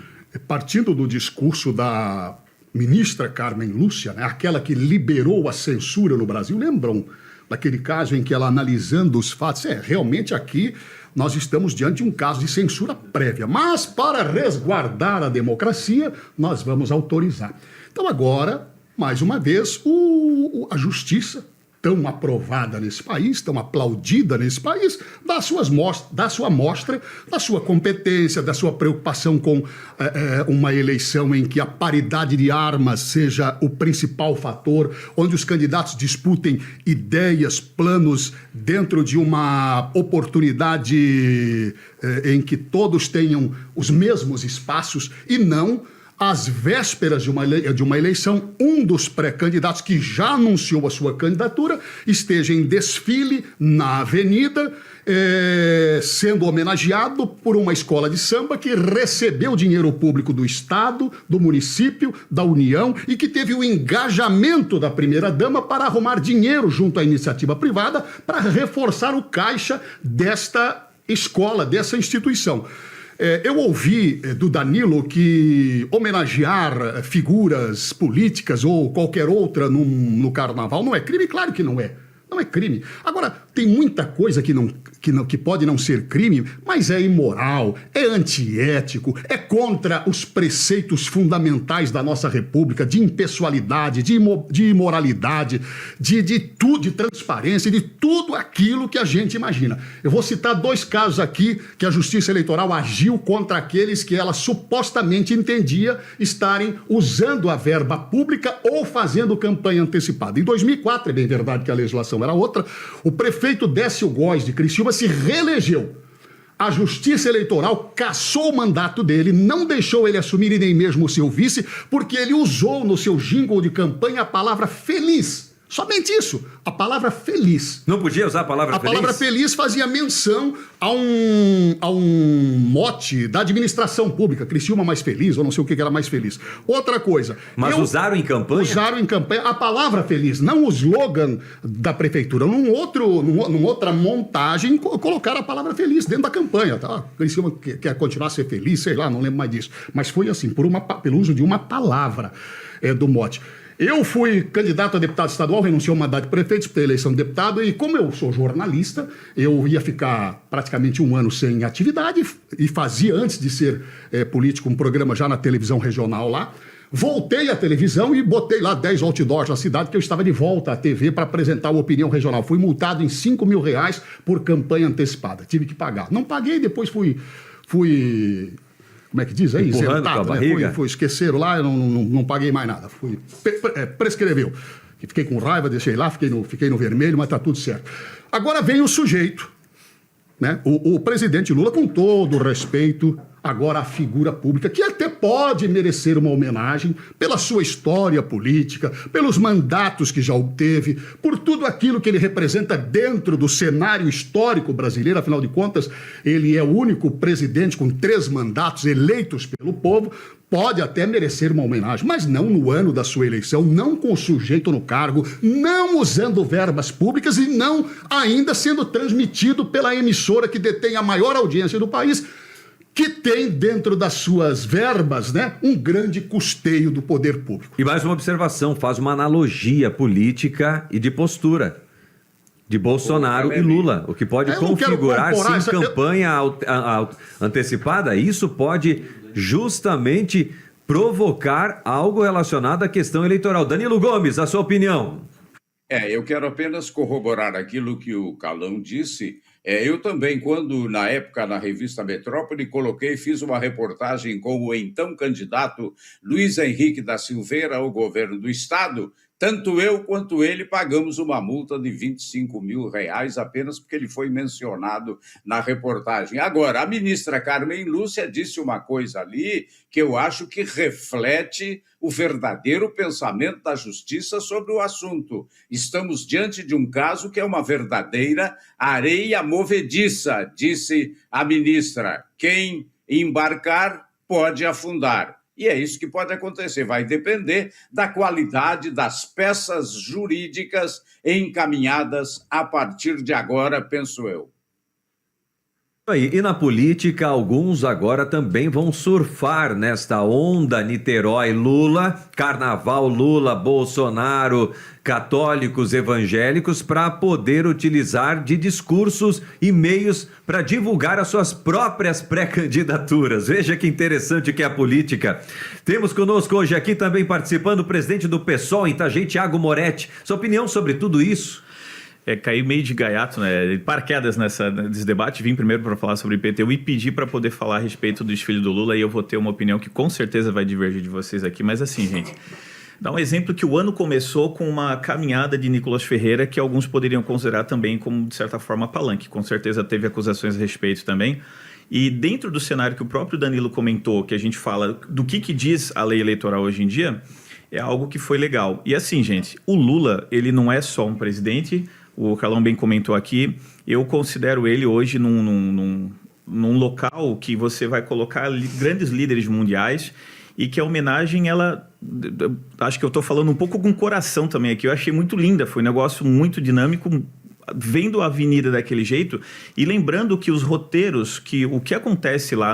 Partindo do discurso da ministra Carmen Lúcia, né, aquela que liberou a censura no Brasil, lembram daquele caso em que ela, analisando os fatos, realmente aqui nós estamos diante de um caso de censura prévia, mas para resguardar a democracia, nós vamos autorizar. Então agora, mais uma vez, a justiça, tão aprovada nesse país, tão aplaudida nesse país, dá sua mostra da sua competência, da sua preocupação com uma eleição em que a paridade de armas seja o principal fator, onde os candidatos disputem ideias, planos dentro de uma oportunidade em que todos tenham os mesmos espaços e não às vésperas de uma eleição, um dos pré-candidatos que já anunciou a sua candidatura esteja em desfile na avenida, sendo homenageado por uma escola de samba que recebeu dinheiro público do Estado, do município, da União e que teve o engajamento da primeira-dama para arrumar dinheiro junto à iniciativa privada para reforçar o caixa desta escola, dessa instituição. Eu ouvi do Danilo que homenagear figuras políticas ou qualquer outra no carnaval não é crime. Claro que não é. Não é crime. Agora, tem muita coisa que pode não ser crime, mas é imoral, é antiético, é contra os preceitos fundamentais da nossa República, de impessoalidade, de imoralidade, de transparência, de tudo aquilo que a gente imagina. Eu vou citar 2 casos aqui que a Justiça Eleitoral agiu contra aqueles que ela supostamente entendia estarem usando a verba pública ou fazendo campanha antecipada. Em 2004, é bem verdade que a legislação era outra, o prefeito Décio Góes de Criciúma se reelegeu. A Justiça Eleitoral cassou o mandato dele, não deixou ele assumir e nem mesmo o seu vice, porque ele usou no seu jingle de campanha a palavra feliz. Somente isso, a palavra feliz. Não podia usar a palavra feliz? A palavra feliz fazia menção a um mote da administração pública, Criciúma mais feliz, ou não sei o que era mais feliz. Outra coisa. Mas usaram em campanha? Usaram em campanha a palavra feliz, não o slogan da prefeitura. Numa outra montagem, colocaram a palavra feliz dentro da campanha. Tá? Criciúma quer continuar a ser feliz, sei lá, não lembro mais disso. Mas foi assim, pelo uso de uma palavra do mote. Eu fui candidato a deputado estadual, renunciei ao mandato de prefeito, disputei a eleição de deputado e como eu sou jornalista, eu ia ficar praticamente 1 ano sem atividade e fazia, antes de ser político, um programa já na televisão regional lá. Voltei à televisão e botei lá 10 outdoors na cidade que eu estava de volta à TV para apresentar o Opinião Regional. Fui multado em R$5 mil por campanha antecipada. Tive que pagar. Não paguei, depois fui como é que diz aí? Empurrando com a barriga? Esqueceram lá, eu não paguei mais nada. Prescreveu. Fiquei com raiva, deixei lá, fiquei no vermelho, mas tá tudo certo. Agora vem o sujeito, né? O presidente Lula, com todo o respeito, agora a figura pública, que até pode merecer uma homenagem pela sua história política, pelos mandatos que já obteve, por tudo aquilo que ele representa dentro do cenário histórico brasileiro. Afinal de contas, ele é o único presidente com 3 mandatos eleitos pelo povo, pode até merecer uma homenagem, mas não no ano da sua eleição, não com o sujeito no cargo, não usando verbas públicas e não ainda sendo transmitido pela emissora que detém a maior audiência do país, que tem dentro das suas verbas, né, um grande custeio do poder público. E mais uma observação, faz uma analogia política e de postura de Bolsonaro e Lula, o que pode configurar-se em campanha antecipada. Isso pode justamente provocar algo relacionado à questão eleitoral. Danilo Gomes, a sua opinião? Eu quero apenas corroborar aquilo que o Calão disse. Eu também, quando, na época, na revista Metrópole, fiz uma reportagem com o então candidato Luiz Henrique da Silveira ao governo do Estado, tanto eu quanto ele pagamos uma multa de R$25 mil apenas porque ele foi mencionado na reportagem. Agora, a ministra Carmen Lúcia disse uma coisa ali que eu acho que reflete o verdadeiro pensamento da justiça sobre o assunto. Estamos diante de um caso que é uma verdadeira areia movediça, disse a ministra. Quem embarcar pode afundar. E é isso que pode acontecer, vai depender da qualidade das peças jurídicas encaminhadas a partir de agora, penso eu. E na política, alguns agora também vão surfar nesta onda Niterói-Lula, Carnaval Lula-Bolsonaro, católicos evangélicos, para poder utilizar de discursos e meios para divulgar as suas próprias pré-candidaturas. Veja que interessante que é a política. Temos conosco hoje aqui também participando o presidente do PSOL, Itajaí, Thiago Moretti. Sua opinião sobre tudo isso? Caí meio de gaiato, né? Paraquedas nesse debate. Vim primeiro para falar sobre IPTU e pedi para poder falar a respeito do desfile do Lula, e eu vou ter uma opinião que com certeza vai divergir de vocês aqui. Mas assim, gente, dá um exemplo que o ano começou com uma caminhada de Nicolas Ferreira, que alguns poderiam considerar também como, de certa forma, palanque. Com certeza teve acusações a respeito também. E dentro do cenário que o próprio Danilo comentou, que a gente fala do que diz a lei eleitoral hoje em dia, é algo que foi legal. E assim, gente, o Lula, ele não é só um presidente, o Carlão bem comentou aqui, eu considero ele hoje num local que você vai colocar grandes líderes mundiais e que a homenagem, ela... Acho que eu estou falando um pouco com o coração também aqui, eu achei muito linda, foi um negócio muito dinâmico, vendo a avenida daquele jeito e lembrando que os roteiros, que o que acontece lá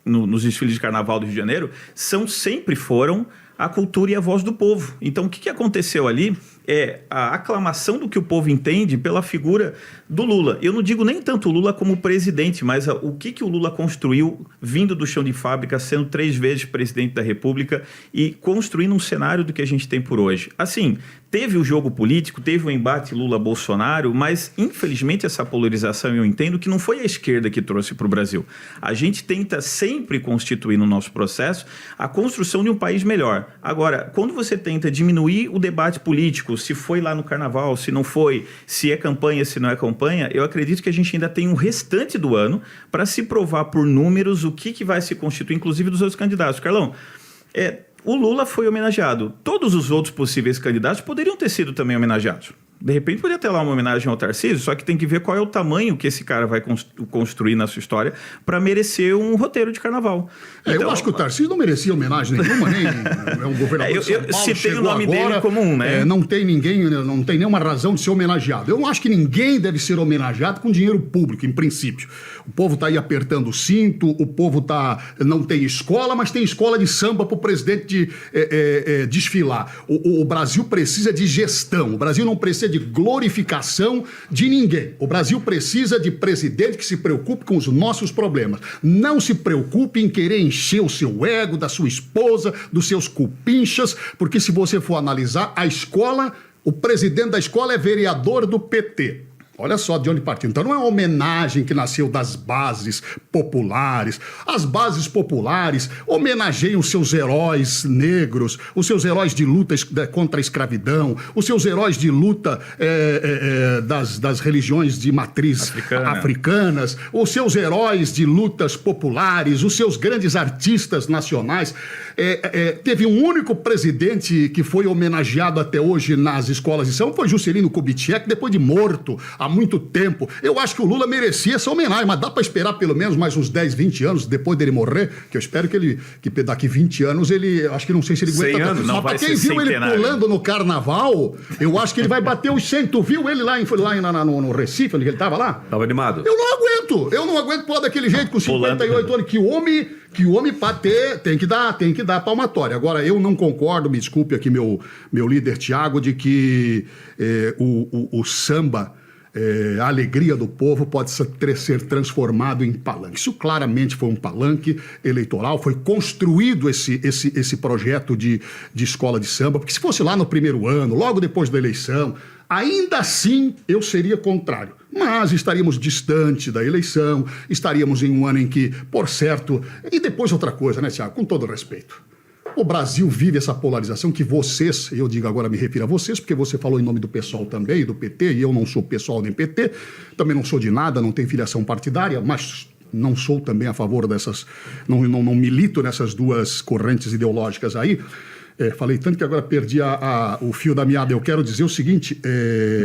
nos desfiles de carnaval do Rio de Janeiro sempre foram a cultura e a voz do povo. Então, o que aconteceu ali é a aclamação do que o povo entende pela figura do Lula. Eu não digo nem tanto o Lula como presidente, mas o que o Lula construiu vindo do chão de fábrica, sendo 3 vezes presidente da República e construindo um cenário do que a gente tem por hoje. Assim, teve o jogo político, teve o embate Lula-Bolsonaro, mas infelizmente essa polarização eu entendo que não foi a esquerda que trouxe para o Brasil. A gente tenta sempre constituir no nosso processo a construção de um país melhor. Agora, quando você tenta diminuir o debate político, se foi lá no carnaval, se não foi, se é campanha, se não é campanha, eu acredito que a gente ainda tem um restante do ano para se provar por números o que vai se constituir, inclusive dos outros candidatos. Carlão, o Lula foi homenageado. Todos os outros possíveis candidatos poderiam ter sido também homenageados. De repente poderia ter lá uma homenagem ao Tarcísio, só que tem que ver qual é o tamanho que esse cara vai construir na sua história para merecer um roteiro de carnaval. Eu acho que o Tarcísio não merecia homenagem nenhuma, nem é um governador de São Paulo, citei o nome dele como um, né? Não tem ninguém, não tem nenhuma razão de ser homenageado. Eu não acho que ninguém deve ser homenageado com dinheiro público, em princípio. O povo está aí apertando o cinto, o povo não tem escola, mas tem escola de samba para o presidente desfilar. O Brasil precisa de gestão, o Brasil não precisa de glorificação de ninguém. O Brasil precisa de presidente que se preocupe com os nossos problemas. Não se preocupe em querer encher o seu ego, da sua esposa, dos seus cupinchas, porque se você for analisar a escola, o presidente da escola é vereador do PT. Olha só de onde partiu. Então não é uma homenagem que nasceu das bases populares. As bases populares homenageiam os seus heróis negros, os seus heróis de luta contra a escravidão, os seus heróis de luta das religiões de matriz africanas, os seus heróis de lutas populares, os seus grandes artistas nacionais. Teve um único presidente que foi homenageado até hoje nas escolas de samba, foi Juscelino Kubitschek, depois de morto há muito tempo. Eu acho que o Lula merecia essa homenagem, mas dá para esperar pelo menos mais uns 10, 20 anos depois dele morrer, que eu espero que daqui 20 anos ele, acho que não sei se ele aguenta tanto. Mas para quem viu ele pulando no carnaval, eu acho que ele vai bater os 100. Tu viu ele lá no Recife, onde ele estava lá? Tava animado. Eu não aguento pular daquele jeito com 58 anos, que o homem bater, tem que dar palmatória. Agora, eu não concordo, me desculpe aqui meu líder Tiago, de que o samba, a alegria do povo pode ser transformado em palanque. Isso claramente foi um palanque eleitoral, foi construído esse projeto de escola de samba, porque se fosse lá no primeiro ano, logo depois da eleição, ainda assim eu seria contrário. Mas estaríamos distante da eleição, estaríamos em um ano em que, por certo... E depois outra coisa, né, Tiago? Com todo respeito. O Brasil vive essa polarização que vocês, eu digo agora, me refiro a vocês, porque você falou em nome do PSOL também, do PT, e eu não sou PSOL nem PT, também não sou de nada, não tenho filiação partidária, mas não sou também a favor dessas... Não milito nessas duas correntes ideológicas aí. Falei tanto que agora perdi o fio da meada. Eu quero dizer o seguinte...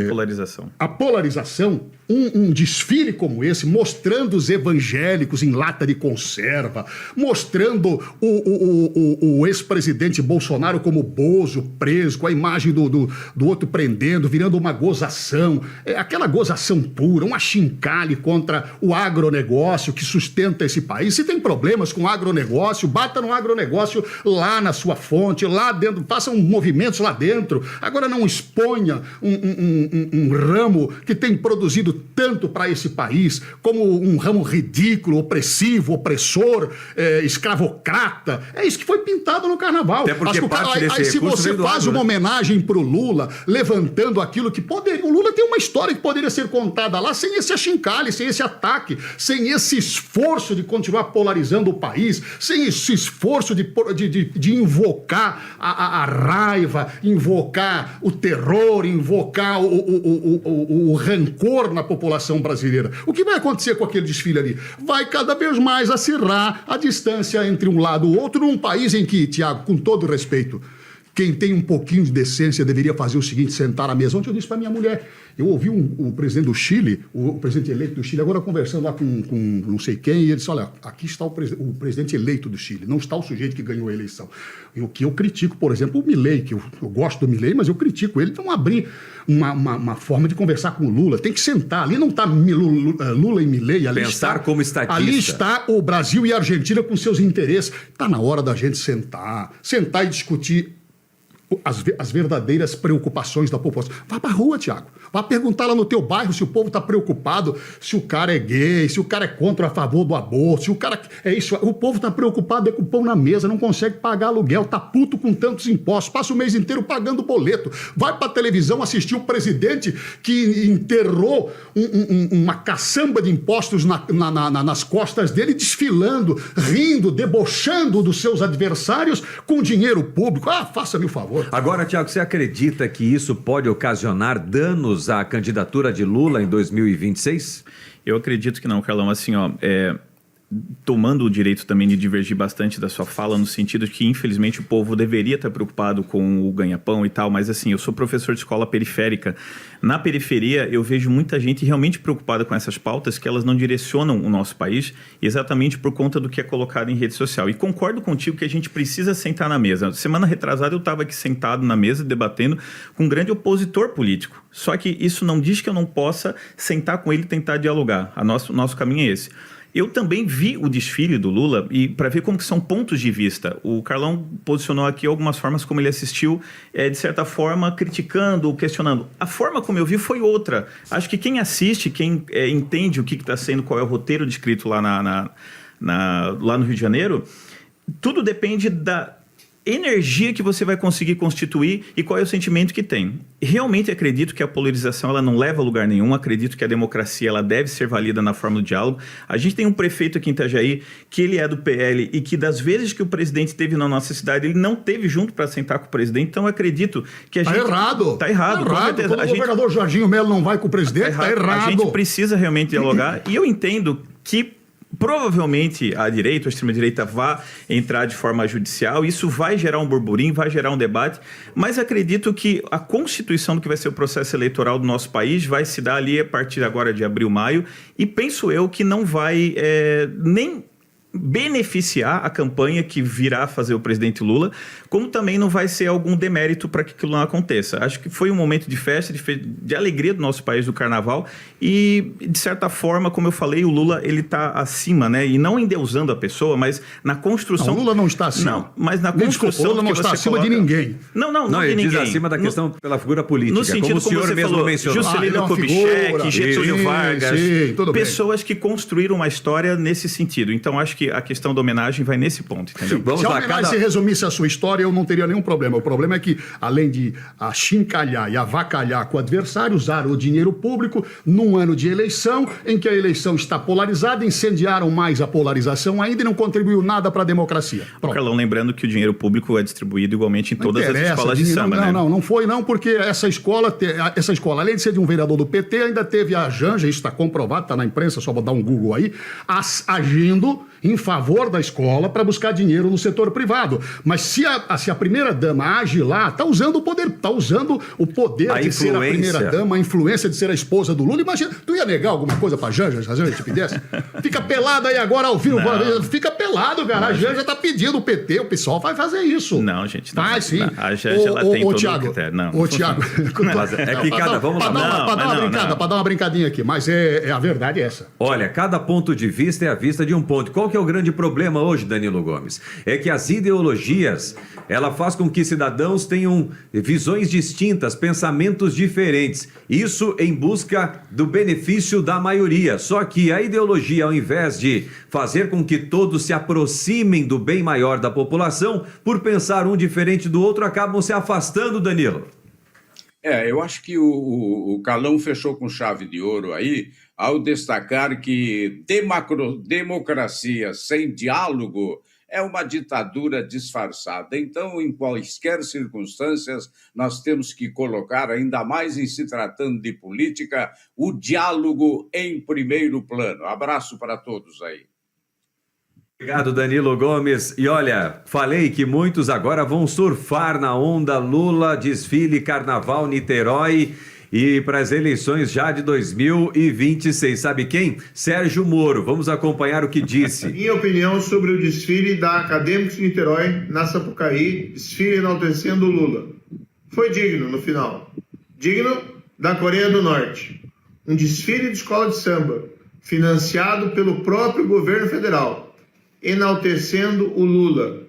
Polarização. A polarização, um desfile como esse, mostrando os evangélicos em lata de conserva, mostrando o ex-presidente Bolsonaro como Bozo, preso, com a imagem do outro prendendo, virando uma gozação. Aquela gozação pura, um achincalhe contra o agronegócio que sustenta esse país. Se tem problemas com o agronegócio, bata no agronegócio lá na sua fonte, lá dentro, façam movimentos lá dentro. Agora não exponha um ramo que tem produzido tanto para esse país como um ramo ridículo, opressivo, opressor, escravocrata. É isso que foi pintado no carnaval. Até porque aí se você faz uma homenagem pro Lula, levantando aquilo que poderia... O Lula tem uma história que poderia ser contada lá sem esse achincalhe, sem esse ataque, sem esse esforço de continuar polarizando o país, sem esse esforço de invocar a raiva, invocar o terror, invocar o rancor na população brasileira. O que vai acontecer com aquele desfile ali? Vai cada vez mais acirrar a distância entre um lado e o outro, num país em que, Tiago, com todo respeito, quem tem um pouquinho de decência deveria fazer o seguinte, sentar à mesa. Ontem eu disse para minha mulher, eu ouvi o presidente do Chile, o presidente eleito do Chile, agora conversando lá com não sei quem, e ele disse, olha, aqui está o presidente eleito do Chile, não está o sujeito que ganhou a eleição. E o que eu critico, por exemplo, o Milei, que eu gosto do Milei, mas eu critico ele, então abrir uma forma de conversar com o Lula, tem que sentar, ali não está Lula e Milei, ali Pensar como estatista. Ali está o Brasil e a Argentina com seus interesses. Está na hora da gente sentar e discutir as verdadeiras preocupações da população. Vá pra rua, Tiago. Vá perguntar lá no teu bairro se o povo está preocupado, se o cara é gay, se o cara é contra ou a favor do aborto, se o cara é isso. O povo está preocupado com o pão na mesa, não consegue pagar aluguel, tá puto com tantos impostos, passa o mês inteiro pagando boleto. Vai pra televisão assistir o presidente que enterrou uma caçamba de impostos nas costas dele, desfilando, rindo, debochando dos seus adversários com dinheiro público. Ah, faça-me o favor. Agora, Tiago, você acredita que isso pode ocasionar danos à candidatura de Lula em 2026? Eu acredito que não, Carlão. Assim, tomando o direito também de divergir bastante da sua fala, no sentido de que, infelizmente, o povo deveria estar preocupado com o ganha-pão e tal, mas assim, eu sou professor de escola periférica. Na periferia, eu vejo muita gente realmente preocupada com essas pautas, que elas não direcionam o nosso país, exatamente por conta do que é colocado em rede social. E concordo contigo que a gente precisa sentar na mesa. Semana retrasada, eu estava aqui sentado na mesa, debatendo com um grande opositor político. Só que isso não diz que eu não possa sentar com ele e tentar dialogar. Nosso caminho é esse. Eu também vi o desfile do Lula e para ver como que são pontos de vista. O Carlão posicionou aqui algumas formas como ele assistiu, de certa forma, criticando ou questionando. A forma como eu vi foi outra. Acho que quem assiste, quem entende o que está sendo, qual é o roteiro descrito lá, lá no Rio de Janeiro, tudo depende da energia que você vai conseguir constituir e qual é o sentimento que tem. Realmente acredito que a polarização ela não leva a lugar nenhum, acredito que a democracia ela deve ser valida na forma do diálogo. A gente tem um prefeito aqui em Itajaí que ele é do PL e que das vezes que o presidente esteve na nossa cidade, ele não teve junto para sentar com o presidente, então eu acredito que a gente... Está errado. Está errado, com certeza. Quando o governador Jorginho Melo não vai com o presidente, está errado. A gente precisa realmente dialogar e eu entendo que provavelmente a direita, a extrema-direita vai entrar de forma judicial, isso vai gerar um burburinho, vai gerar um debate, mas acredito que a constituição do que vai ser o processo eleitoral do nosso país vai se dar ali a partir agora de abril, maio, e penso eu que não vai nem beneficiar a campanha que virá fazer o presidente Lula, como também não vai ser algum demérito para que aquilo não aconteça. Acho que foi um momento de festa, de alegria do nosso país, do carnaval, e de certa forma, como eu falei, o Lula ele está acima, né? E não endeusando a pessoa, mas na construção... Não, o Lula não está acima. Não, mas na construção... Desculpa, o Lula não está acima de ninguém. Não ele de ninguém. diz acima da questão pela figura política, no sentido, como o senhor mesmo falou, mencionou. Juscelino Kubitschek, Getúlio Vargas, tudo bem. pessoas que construíram uma história nesse sentido. Então, acho que a questão da homenagem vai nesse ponto, entendeu? Vamos se a lá, homenagem se resumisse a sua história, eu não teria nenhum problema. O problema é que, além de achincalhar e avacalhar com o adversário, usar o dinheiro público num ano de eleição, em que a eleição está polarizada, incendiaram mais a polarização ainda e não contribuiu nada para a democracia. Pronto. Carlão, lembrando que o dinheiro público é distribuído igualmente em todas as escolas de samba, né? Não foi não, porque essa escola, além de ser de um vereador do PT, ainda teve a Janja, isso está comprovado, está na imprensa, só vou dar um Google aí, agindo em favor da escola para buscar dinheiro no setor privado. Mas se a primeira-dama age lá, está usando o poder, de ser a primeira-dama, a influência de ser a esposa do Lula. Imagina, tu ia negar alguma coisa para a Janja, se a Janja te pedisse? Fica pelado aí agora ao vivo. Fica pelado, cara. A Janja está pedindo o PT, o pessoal vai fazer isso. Não, gente. Não, vai sim. A Janja, ela tem todo o critério. Ô, Tiago. É que vamos lá. Para dar uma brincadinha aqui, mas a verdade é essa. Olha, cada ponto de vista é a vista de um ponto. Qual que é o grande problema hoje, Danilo Gomes? É que as ideologias, ela faz com que cidadãos tenham visões distintas, pensamentos diferentes. Isso em busca do benefício da maioria. Só que a ideologia, ao invés de fazer com que todos se aproximem do bem maior da população, por pensar um diferente do outro, acabam se afastando, Danilo. Eu acho que o Calão fechou com chave de ouro aí, ao destacar que democracia sem diálogo é uma ditadura disfarçada. Então, em quaisquer circunstâncias, nós temos que colocar, ainda mais em se tratando de política, o diálogo em primeiro plano. Abraço para todos aí. Obrigado, Danilo Gomes. E olha, falei que muitos agora vão surfar na onda Lula, desfile Carnaval Niterói e para as eleições já de 2026. Sabe quem? Sérgio Moro. Vamos acompanhar o que disse. Minha opinião sobre o desfile da Acadêmicos de Niterói na Sapucaí, desfile enaltecendo o Lula. Foi digno no final. Digno da Coreia do Norte. Um desfile de escola de samba, financiado pelo próprio governo federal, enaltecendo o Lula,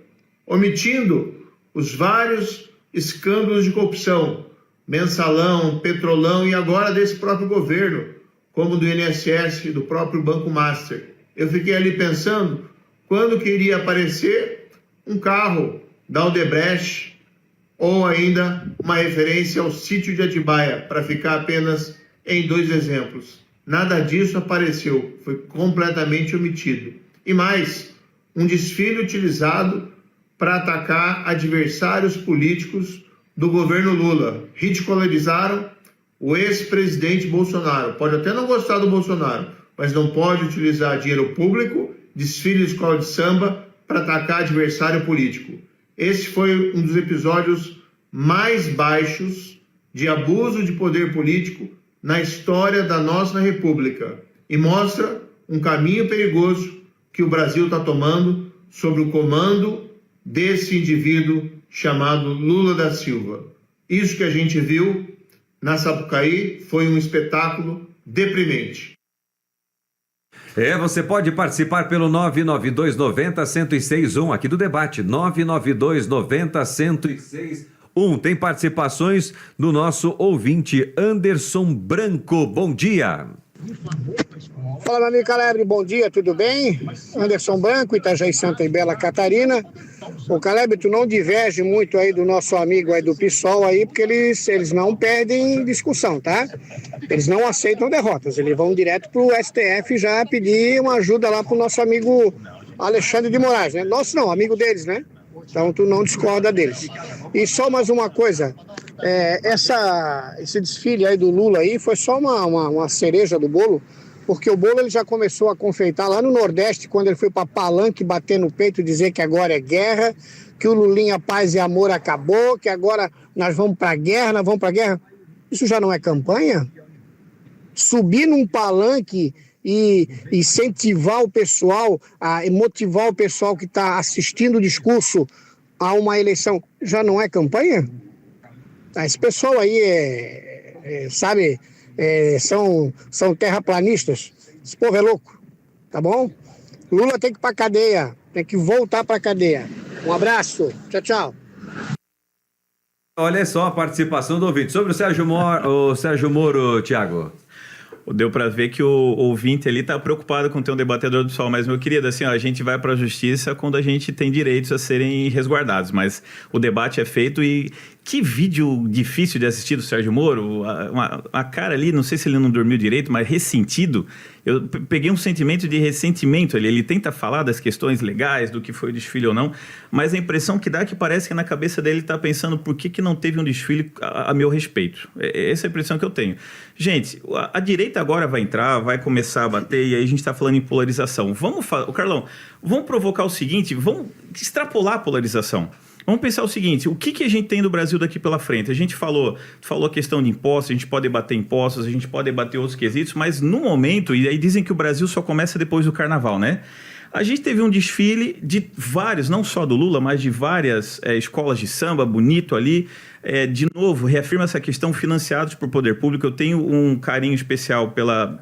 omitindo os vários escândalos de corrupção, Mensalão, Petrolão e agora desse próprio governo, como do INSS e do próprio Banco Master. Eu fiquei ali pensando quando que iria aparecer um carro da Odebrecht ou ainda uma referência ao sítio de Atibaia, para ficar apenas em 2 exemplos. Nada disso apareceu, foi completamente omitido. E mais, um desfile utilizado para atacar adversários políticos do governo Lula. Ridicularizaram o ex-presidente Bolsonaro. Pode até não gostar do Bolsonaro, mas não pode utilizar dinheiro público, desfile de escola de samba, para atacar adversário político. Esse foi um dos episódios mais baixos de abuso de poder político na história da nossa República e mostra um caminho perigoso que o Brasil está tomando sob o comando desse indivíduo chamado Lula da Silva. Isso que a gente viu na Sapucaí foi um espetáculo deprimente. Você pode participar pelo 99290-1061 aqui do debate, 99290-1061. Tem participações do nosso ouvinte Anderson Branco. Bom dia. Fala, meu amigo Caleb, bom dia, tudo bem? Anderson Branco, Itajaí, Santa e Bela Catarina. O Caleb, tu não diverge muito aí do nosso amigo aí do PSOL aí, porque eles não perdem discussão, tá? Eles não aceitam derrotas, eles vão direto pro STF já pedir uma ajuda lá pro nosso amigo Alexandre de Moraes, né? Nosso não, amigo deles, né? Então tu não discorda deles. E só mais uma coisa, esse desfile aí do Lula aí foi só uma cereja do bolo, porque o bolo ele já começou a confeitar lá no Nordeste, quando ele foi para Palanque bater no peito e dizer que agora é guerra, que o Lulinha Paz e Amor acabou, que agora nós vamos para guerra, Isso já não é campanha? Subir num palanque e incentivar o pessoal, e motivar o pessoal que está assistindo o discurso a uma eleição, já não é campanha? Esse pessoal aí são terraplanistas. Esse povo é louco, tá bom? Lula tem que ir pra cadeia, tem que voltar pra cadeia. Um abraço, tchau, tchau. Olha só a participação do ouvinte. Sobre o Sérgio Moro, Thiago. Deu para ver que o ouvinte ali está preocupado com ter um debatedor do PSOL, mas, meu querido, assim, a gente vai para a justiça quando a gente tem direitos a serem resguardados, mas o debate é feito e que vídeo difícil de assistir do Sérgio Moro, a cara ali, não sei se ele não dormiu direito, mas ressentido. Eu peguei um sentimento de ressentimento ali. Ele tenta falar das questões legais, do que foi o desfile ou não, mas a impressão que dá é que parece que na cabeça dele está pensando por que não teve um desfile a meu respeito. Essa é a impressão que eu tenho. Gente, a direita agora vai entrar, vai começar a bater, e aí a gente está falando em polarização. Carlão, vamos provocar o seguinte, vamos extrapolar a polarização. Vamos pensar o seguinte, o que a gente tem do Brasil daqui pela frente? A gente falou a questão de impostos, a gente pode debater impostos, a gente pode debater outros quesitos, mas no momento, e aí dizem que o Brasil só começa depois do Carnaval, né? A gente teve um desfile de vários, não só do Lula, mas de várias escolas de samba, bonito ali. De novo, reafirma essa questão, financiados por poder público. Eu tenho um carinho especial pela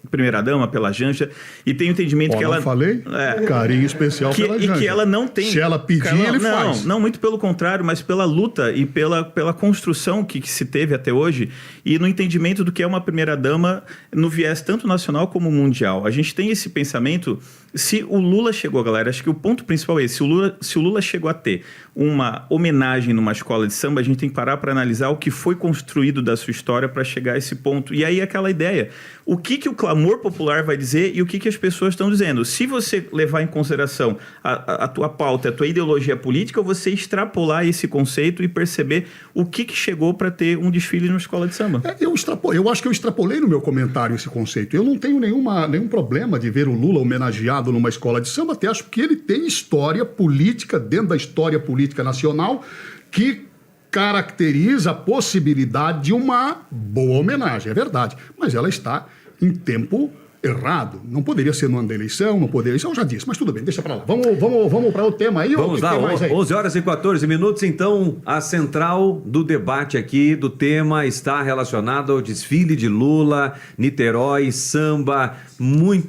primeira-dama, pela Janja, e tenho entendimento que ela... Não falei? Carinho especial pela Janja. E que ela não tem... Se ela pedir, ele faz. Não, muito pelo contrário, mas pela luta e pela construção que se teve até hoje e no entendimento do que é uma primeira-dama no viés tanto nacional como mundial. A gente tem esse pensamento... Se o Lula chegou, galera, acho que o ponto principal é esse. Se o Lula chegou a ter uma homenagem numa escola de samba, a gente tem que parar para analisar o que foi construído da sua história para chegar a esse ponto. E aí aquela ideia, o que o clamor popular vai dizer e o que as pessoas estão dizendo. Se você levar em consideração a tua pauta, a tua ideologia política, você extrapolar esse conceito e perceber o que chegou para ter um desfile numa escola de samba. Eu acho que eu extrapolei no meu comentário esse conceito. Eu não tenho nenhum problema de ver o Lula homenageado numa escola de samba, até acho que ele tem história política dentro da história política nacional que caracteriza a possibilidade de uma boa homenagem, é verdade, mas ela está em tempo errado. Não poderia ser no ano da eleição, não poderia... Isso eu já disse, mas tudo bem, deixa para lá. Vamos para o tema aí. Vamos lá, 11 horas e 14 minutos, então a central do debate aqui, do tema, está relacionada ao desfile de Lula, Niterói, samba,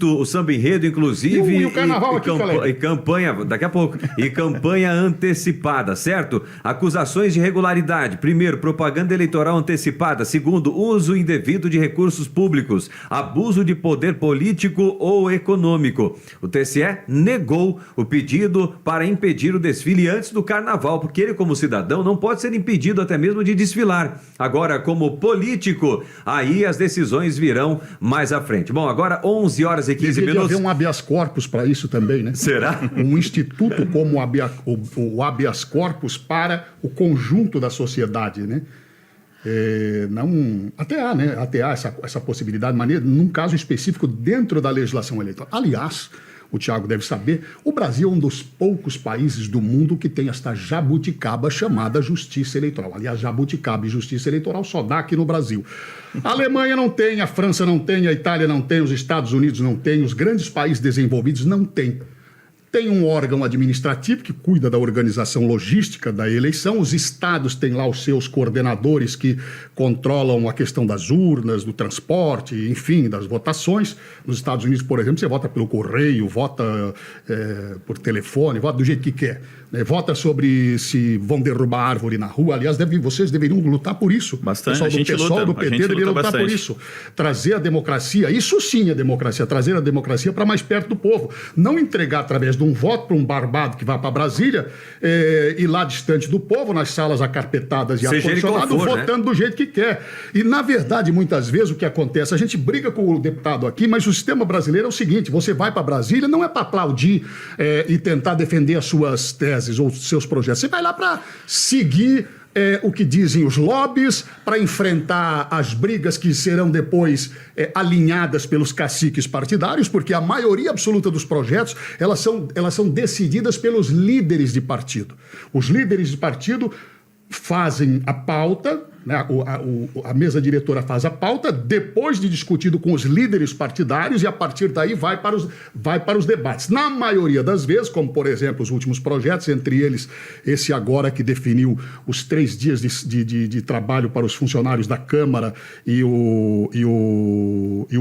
o samba enredo, inclusive, e o carnaval aqui, e campanha, daqui a pouco, e campanha antecipada, certo? Acusações de irregularidade. Primeiro, propaganda eleitoral antecipada. Segundo, uso indevido de recursos públicos, abuso de poder político ou econômico. O TSE negou o pedido para impedir o desfile antes do carnaval, porque ele, como cidadão, não pode ser impedido até mesmo de desfilar. Agora, como político, aí as decisões virão mais à frente. Bom, agora 11 horas e 15 Deveria minutos. haver um habeas corpus para isso também, né? Será? Um instituto como o habeas corpus para o conjunto da sociedade, né? Até há essa possibilidade, mas num caso específico dentro da legislação eleitoral. Aliás, o Thiago deve saber, o Brasil é um dos poucos países do mundo que tem esta jabuticaba chamada justiça eleitoral. Aliás, jabuticaba e justiça eleitoral só dá aqui no Brasil. A Alemanha não tem, a França não tem, a Itália não tem, os Estados Unidos não tem, os grandes países desenvolvidos não têm. Tem um órgão administrativo que cuida da organização logística da eleição. Os estados têm lá os seus coordenadores que controlam a questão das urnas, do transporte, enfim, das votações. Nos Estados Unidos, por exemplo, você vota pelo correio, vota por telefone, vota do jeito que quer. Vota sobre se vão derrubar árvore na rua. Aliás, vocês deveriam lutar por isso. Bastante. O pessoal do PT deveria lutar bastante por isso. Trazer a democracia, isso sim é democracia, trazer a democracia para mais perto do povo. Não entregar através de um voto para um barbado que vai para Brasília e lá distante do povo, nas salas acarpetadas e ar-condicionado, votando do jeito que quer. E, na verdade, muitas vezes o que acontece, a gente briga com o deputado aqui, mas o sistema brasileiro é o seguinte, você vai para Brasília não é para aplaudir e tentar defender as suas teses ou seus projetos. Você vai lá para seguir o que dizem os lobbies, para enfrentar as brigas que serão depois alinhadas pelos caciques partidários, porque a maioria absoluta dos projetos elas são decididas pelos líderes de partido. Os líderes de partido fazem a pauta, né? A mesa diretora faz a pauta, depois de discutido com os líderes partidários, e a partir daí vai para os debates. Na maioria das vezes, como por exemplo os últimos projetos, entre eles esse agora que definiu os 3 dias de trabalho para os funcionários da Câmara e o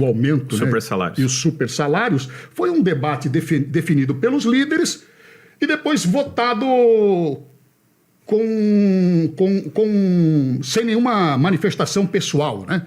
aumento, super salários. E os super salários, foi um debate definido pelos líderes e depois votado sem nenhuma manifestação pessoal, né?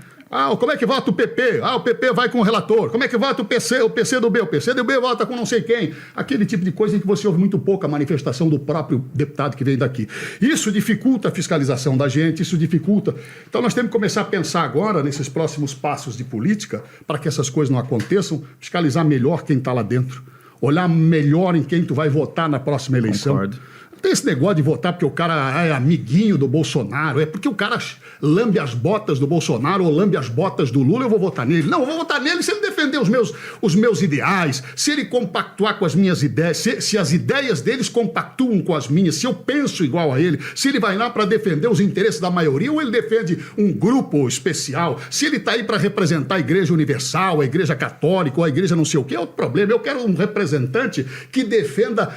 Como é que vota o PP? O PP vai com o relator. Como é que vota o PCdoB? O PCdoB vota com não sei quem. Aquele tipo de coisa em que você ouve muito pouco a manifestação do próprio deputado que vem daqui. Isso dificulta a fiscalização da gente, isso dificulta. Então nós temos que começar a pensar agora, nesses próximos passos de política, para que essas coisas não aconteçam, fiscalizar melhor quem está lá dentro, olhar melhor em quem tu vai votar na próxima eleição. Concordo. Tem esse negócio de votar porque o cara é amiguinho do Bolsonaro, é porque o cara lambe as botas do Bolsonaro ou lambe as botas do Lula, eu vou votar nele. Não, eu vou votar nele se ele defender os meus ideais, se ele compactuar com as minhas ideias, se as ideias deles compactuam com as minhas, se eu penso igual a ele, se ele vai lá para defender os interesses da maioria ou ele defende um grupo especial, se ele está aí para representar a Igreja Universal, a Igreja Católica ou a Igreja não sei o que, é outro problema. Eu quero um representante que defenda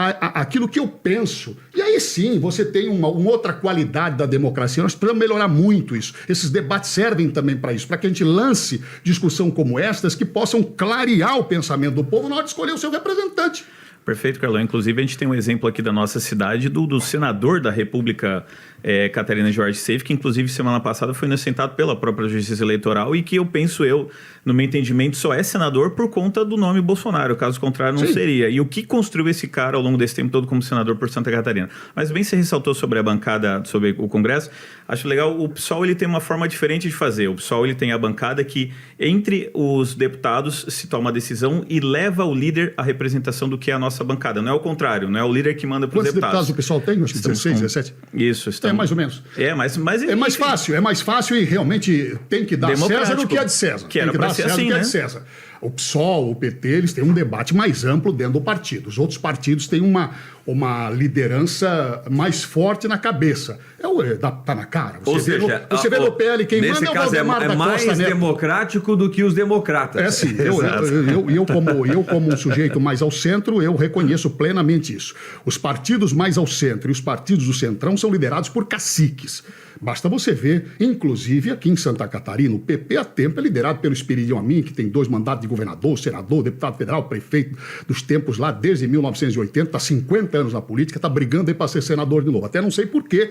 aquilo que eu penso. E aí sim, você tem uma outra qualidade da democracia. Nós precisamos melhorar muito isso. Esses debates servem também para isso, para que a gente lance discussão como estas que possam clarear o pensamento do povo na hora de escolher o seu representante. Perfeito, Carlão. Inclusive, a gente tem um exemplo aqui da nossa cidade do senador da República, Catarina Jorge Seife, que inclusive semana passada foi inocentado pela própria Justiça Eleitoral e que no meu entendimento, só é senador por conta do nome Bolsonaro. Caso contrário, não seria. E o que construiu esse cara ao longo desse tempo todo como senador por Santa Catarina? Mas bem, você ressaltou sobre a bancada, sobre o Congresso. Acho legal, o PSOL ele tem uma forma diferente de fazer. O PSOL ele tem a bancada que, entre os deputados, se toma a decisão e leva o líder à representação do que é a nossa bancada. Não é o contrário, não é o líder que manda para os deputados. Quantos deputados o pessoal tem? Acho que 16, 17? Isso. É mais ou menos. É mais fácil e realmente tem que dar a César o que é de César. Que era para ser assim, né? O PSOL, o PT, eles têm um debate mais amplo dentro do partido. Os outros partidos têm uma liderança mais forte na cabeça. Tá na cara. Você vê no PL quem manda é o Valdemar da Costa Neto. É mais democrático do que os democratas. É sim. Eu como um sujeito mais ao centro, eu reconheço plenamente isso. Os partidos mais ao centro e os partidos do centrão são liderados por caciques. Basta você ver, inclusive aqui em Santa Catarina, o PP há tempo é liderado pelo Espiridião Amin, que tem 2 mandatos de governador, senador, deputado federal, prefeito dos tempos lá desde 1980, está 50 anos na política, está brigando aí para ser senador de novo. Até não sei por quê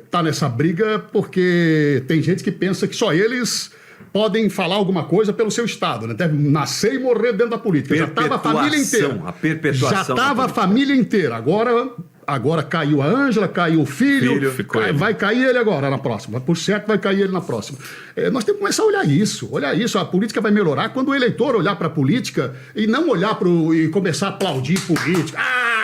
está nessa briga, porque tem gente que pensa que só eles podem falar alguma coisa pelo seu estado, né? Deve nascer e morrer dentro da política. Já estava a família inteira. A perpetuação. Já estava a família inteira. Agora caiu a Ângela, caiu o filho vai cair ele agora na próxima. Por certo, vai cair ele na próxima. Nós temos que começar a olhar isso. A política vai melhorar quando o eleitor olhar para a política e não olhar e começar a aplaudir política.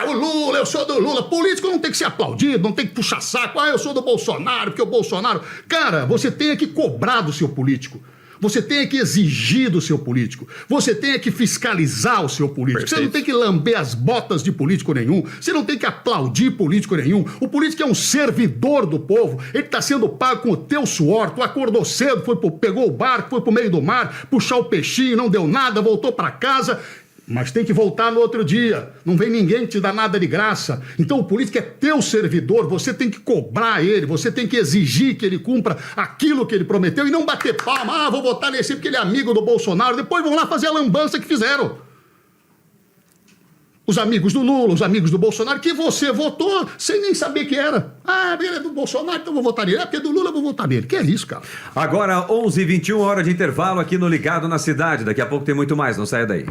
O Lula, eu sou do Lula. Político não tem que ser aplaudido, não tem que puxar saco. Eu sou do Bolsonaro, porque o Bolsonaro... Cara, você tem que cobrar do seu político. Você tem que exigir do seu político. Você tem que fiscalizar o seu político. Perfeito. Você não tem que lamber as botas de político nenhum. Você não tem que aplaudir político nenhum. O político é um servidor do povo. Ele está sendo pago com o teu suor. Tu acordou cedo, pegou o barco, foi pro meio do mar, puxar o peixinho, não deu nada, voltou para casa... Mas tem que voltar no outro dia. Não vem ninguém te dar nada de graça. Então o político é teu servidor, você tem que cobrar ele, você tem que exigir que ele cumpra aquilo que ele prometeu e não bater palma. Vou votar nesse porque ele é amigo do Bolsonaro. Depois vão lá fazer a lambança que fizeram. Os amigos do Lula, os amigos do Bolsonaro, que você votou sem nem saber que era. Ele é do Bolsonaro, então vou votar nele. Porque é do Lula, eu vou votar nele. Que é isso, cara? Agora, 11h21, hora de intervalo aqui no Ligado na Cidade. Daqui a pouco tem muito mais, não saia daí.